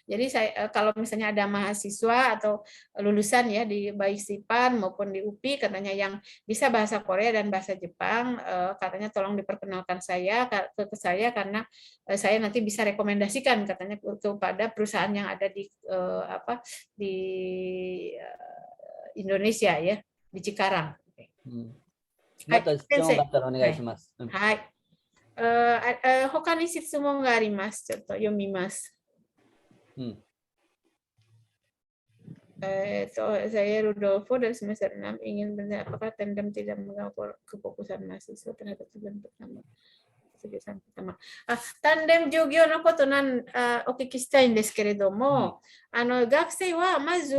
Jadi kalau misalnya ada mahasiswa atau lulusan ya di baik SIPAN maupun di UPI katanya yang bisa bahasa Korea dan bahasa Jepang, katanya tolong diperkenalkan ke saya karena saya nanti bisa rekomendasikan katanya kepada perusahaan yang ada di Indonesia ya, di Cikarang. また質問があったらお願いします。はい。他に質問があります。ちょっと読みます。Saya Rudolfo dari semester 6 ingin bertanya apakah tandem tidak mengganggu kefokusan mahasiswa terhadap tujuan pertama. タンデム授業のことお聞きしたいんですけれども、学生はまず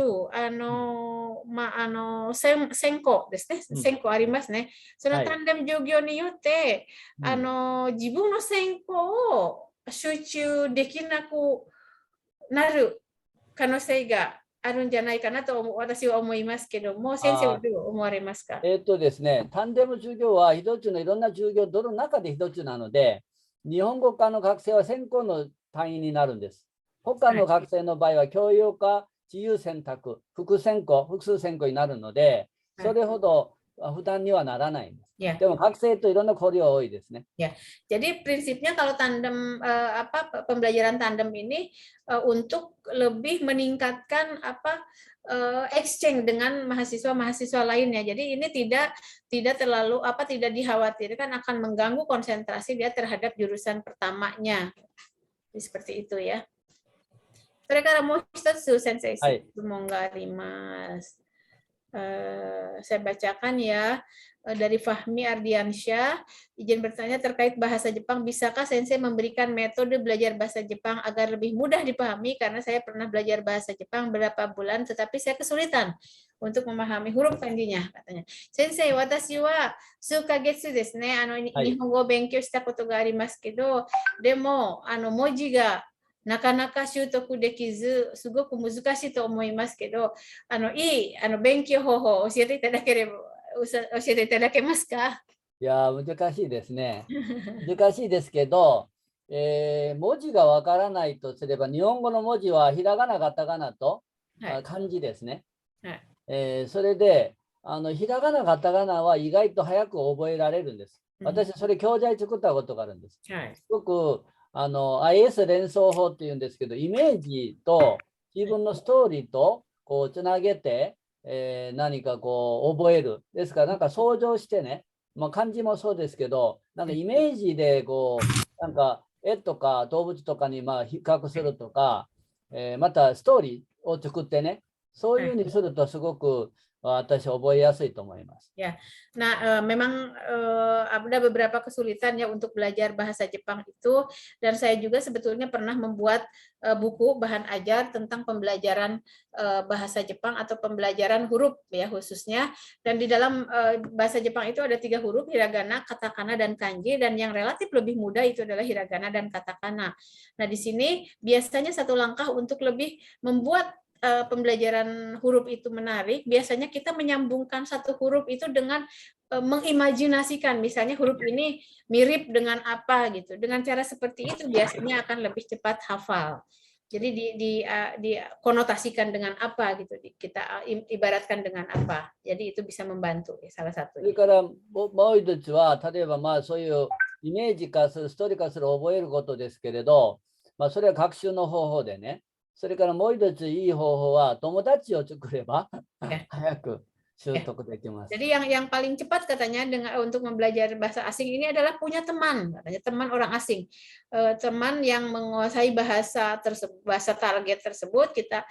専攻ですね、専攻ありますね。そのタンデム授業によって、自分の専攻を集中できなくなる可能性があるんじゃないかなと私は思いますけども、先生はどう思われますか？ですね、タンデム授業は一つのいろんな授業どの中で一つなので、日本語科の学生は専攻の単位になるんです。他の学生の場合は教養科、自由選択、複数専攻になるので、それほど負担にはならないんです。でも学生といろんな交流は多いですね。Jadi prinsipnya kalau tandem pembelajaran tandem ini untuk lebih meningkatkan exchange dengan mahasiswa-mahasiswa lainnya. Jadi ini tidak terlalu tidak dikhawatirkan akan mengganggu konsentrasi dia terhadap jurusan pertamanya. Jadi seperti itu ya. それからもう一つ先生質問があります。Saya bacakan ya dari Fahmi Ardiansyah, izin bertanya terkait bahasa Jepang, bisakah Sensei memberikan metode belajar bahasa Jepang agar lebih mudah dipahami, karena saya pernah belajar bahasa Jepang beberapa bulan tetapi saya kesulitan untuk memahami huruf kanjinya, katanya. Sensei, watashi wa sukagetsu desu ne, nihongo o benkyou shita koto ga arimasu kedo, demo moji ga なかなか習得できず、すごく難しいと思いますけど、いい勉強方法を教えていただけますか？いや、難しいですね。難しいですけど、文字がわからないとすれば、日本語の文字はひらがな、カタカナと漢字ですね。それで、ひらがな、カタカナは意外と早く覚えられるんです。私、それ教材作ったことがあるんです。すごくIS 連想法っていうんですけど、イメージと自分のストーリーとこうつなげて、何かこう覚える。ですからなんか想像してね、漢字もそうですけど、なんかイメージでこうなんか絵とか動物とかに比較するとか、またストーリーを作ってね、そういうふうにするとすごく私覚えやすいと思います。Ya, nah memang ada beberapa kesulitan ya untuk belajar bahasa Jepang itu, dan saya juga sebetulnya pernah membuat buku bahan ajar tentang pembelajaran bahasa Jepang atau pembelajaran huruf ya khususnya, dan di dalam bahasa Jepang itu ada 3 huruf, hiragana, katakana, dan kanji, dan yang relatif lebih mudah itu adalah hiragana dan katakana. Nah di sini biasanya satu langkah untuk lebih membuat pembelajaran huruf itu menarik, biasanya kita menyambungkan satu huruf itu dengan mengimajinasikan, misalnya huruf ini mirip dengan apa gitu. Dengan cara seperti itu biasanya akan lebih cepat hafal. Jadi dikonotasikan dengan apa gitu, kita ibaratkan dengan apa. Jadi itu bisa membantu ya, salah そ satunya. れからもう一つは、例えばまあそういうイメージ化する、ストーリー化する覚えることですけれど、まあそれは学習の方法でね。それからもう一ついい方法は、友達を作れば早く習得できます。 Jadi yang paling cepat katanya untuk belajar bahasa asing ini adalah punya teman, katanya teman orang asing, teman yang menguasai bahasa target tersebut, kita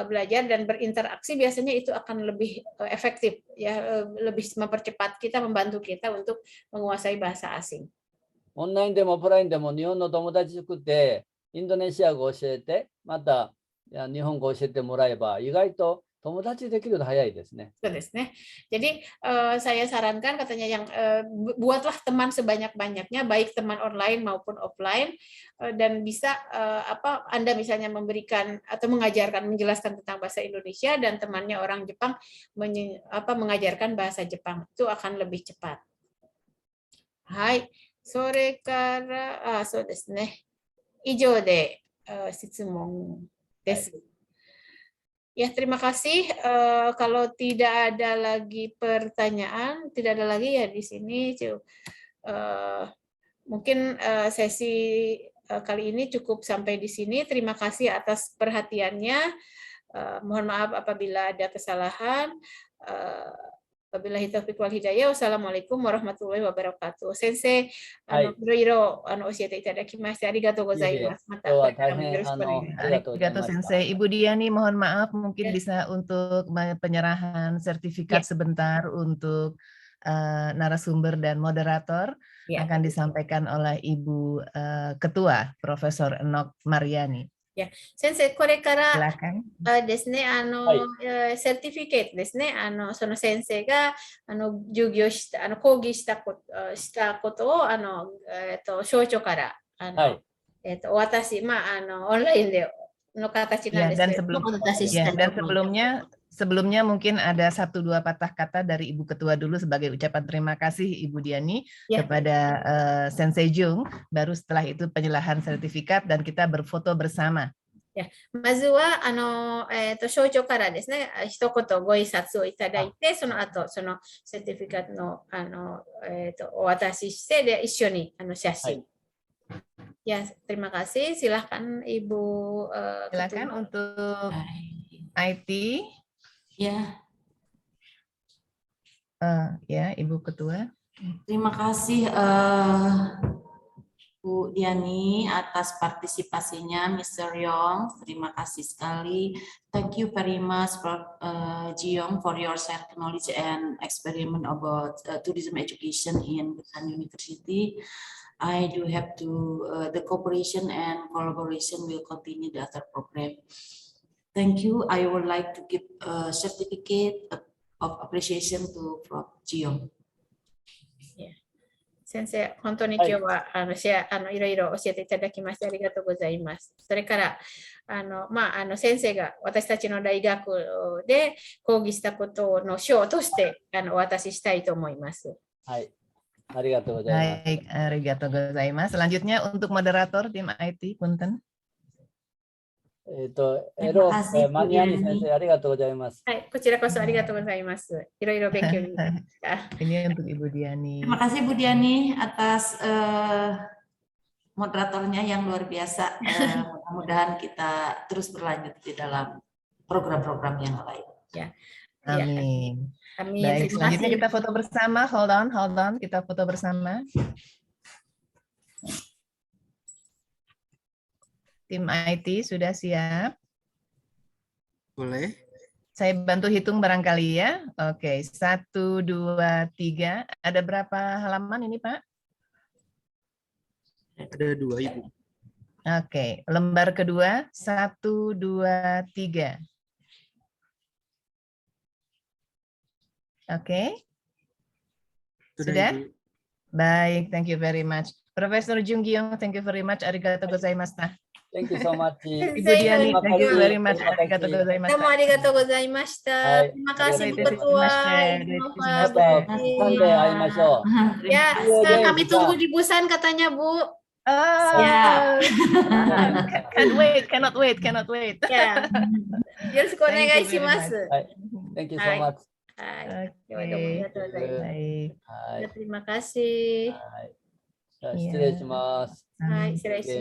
belajar dan berinteraksi, biasanya itu akan lebih efektif ya, lebih mempercepat kita, membantu kita untuk menguasai bahasa asing. オンラインでもオフラインでも日本の友達作って、インドネシア語を教えて、また日本語を教えてもらえば、意外と友達できるの早いですね。 Betulですね. Jadi saya sarankan katanya yang buatlah teman sebanyak-banyaknya, baik teman online maupun offline, dan bisa Anda misalnya memberikan atau mengajarkan, menjelaskan tentang bahasa Indonesia, dan temannya orang Jepang mengajarkan bahasa Jepang, itu akan lebih cepat. Hai, sore kara, so desu ne. Ijou de shitsumon desu. Ya, terima kasih. Kalau tidak ada lagi pertanyaan, tidak ada lagi ya di sini. Mungkin sesi kali ini cukup sampai di sini. Terima kasih atas perhatiannya. Mohon maaf apabila ada kesalahan. Wabillahi taufiq wal hidayah. Wassalamualaikum warahmatullahi wabarakatuh. Sensei, iro-iro oshite itadakimashite arigatou gozaimasu. Arigatou Sensei. Ibu Diani, mohon maaf mungkin bisa untuk penyerahan sertifikat sebentar untuk narasumber dan moderator akan disampaikan oleh Ibu Ketua Profesor Enoch Mariani. Ya, Sensei, これからですね、セティフィケートですね、その先生が授業した講義したことを省庁からお渡し、オンラインでの形なんですけど、sebelumnya mungkin ada 1-2 patah kata dari Ibu Ketua dulu sebagai ucapan terima kasih Ibu Diani kepada Sensei Jung, baru setelah itu penyerahan sertifikat dan kita berfoto bersama. まずは省庁からですね、一言ご挨拶をいただいて、その後そのセティフィカートのお渡ししてで一緒に写真。Ya, terima kasih. Silakan Ibu. Silakan untuk IT. Ya. Ya, Ibu Ketua. Terima kasih Bu Diani atas partisipasinya, Mr. Yong. Terima kasih sekali. Thank you very much for Ji-Yong for your shared knowledge and experiment about tourism education in Busan University. I do have to the cooperation and collaboration will continue the other program. Thank you. I would like to give a certificate of appreciation to Prof. Ji-Yong. 先生、本当に今日はいろいろ教えていただきましてありがとうございます。それから先生が私たちの大学で講義したことの賞としてお渡ししたいと思います。はい、ありがとうございます。Baik, arigatou gozaimasu. Selanjutnya untuk moderator tim IT, punten. マニアニ先生、ありがとうございます。はい、こちらこそありがとうございます。いろいろ勉強になりました。Ini untuk Ibu Diani. Terima kasih Bu Diani atas moderatornya yang luar biasa. Mudah-mudahan kita terus berlanjut di dalam program-program yang lain. Ya. Amin. Amin. Baik, selanjutnya kita foto bersama. Hold on, kita foto bersama. Tim IT sudah siap? Boleh. Saya bantu hitung barangkali ya. Oke, 1, 2, 3. Ada berapa halaman ini, Pak? Ada 2, Ibu. Oke, lembar kedua, 1, 2, 3. Oke. Sudah? Ibu. Baik, thank you very much. Profesor Jung Gi-yong, thank you very much. Arigatou gozaimashita. Thank you so much. Ibu Diani, thank you very much. Arigatou gozaimashita. どうもありがとうございました。Terima kasih Bu Ketua. Sampai会いましょう。Ya, kami tunggu di Busan katanya Bu. Oh, Yeah. cannot wait. Yeah. Yoroshiku Thank you very onegaishimasu. Thank you so Hai. much. Hai. Okay. Eh, Baik. Hai. Terima kasih. Hai. じゃあ Iya. 失礼します。はい、失礼します。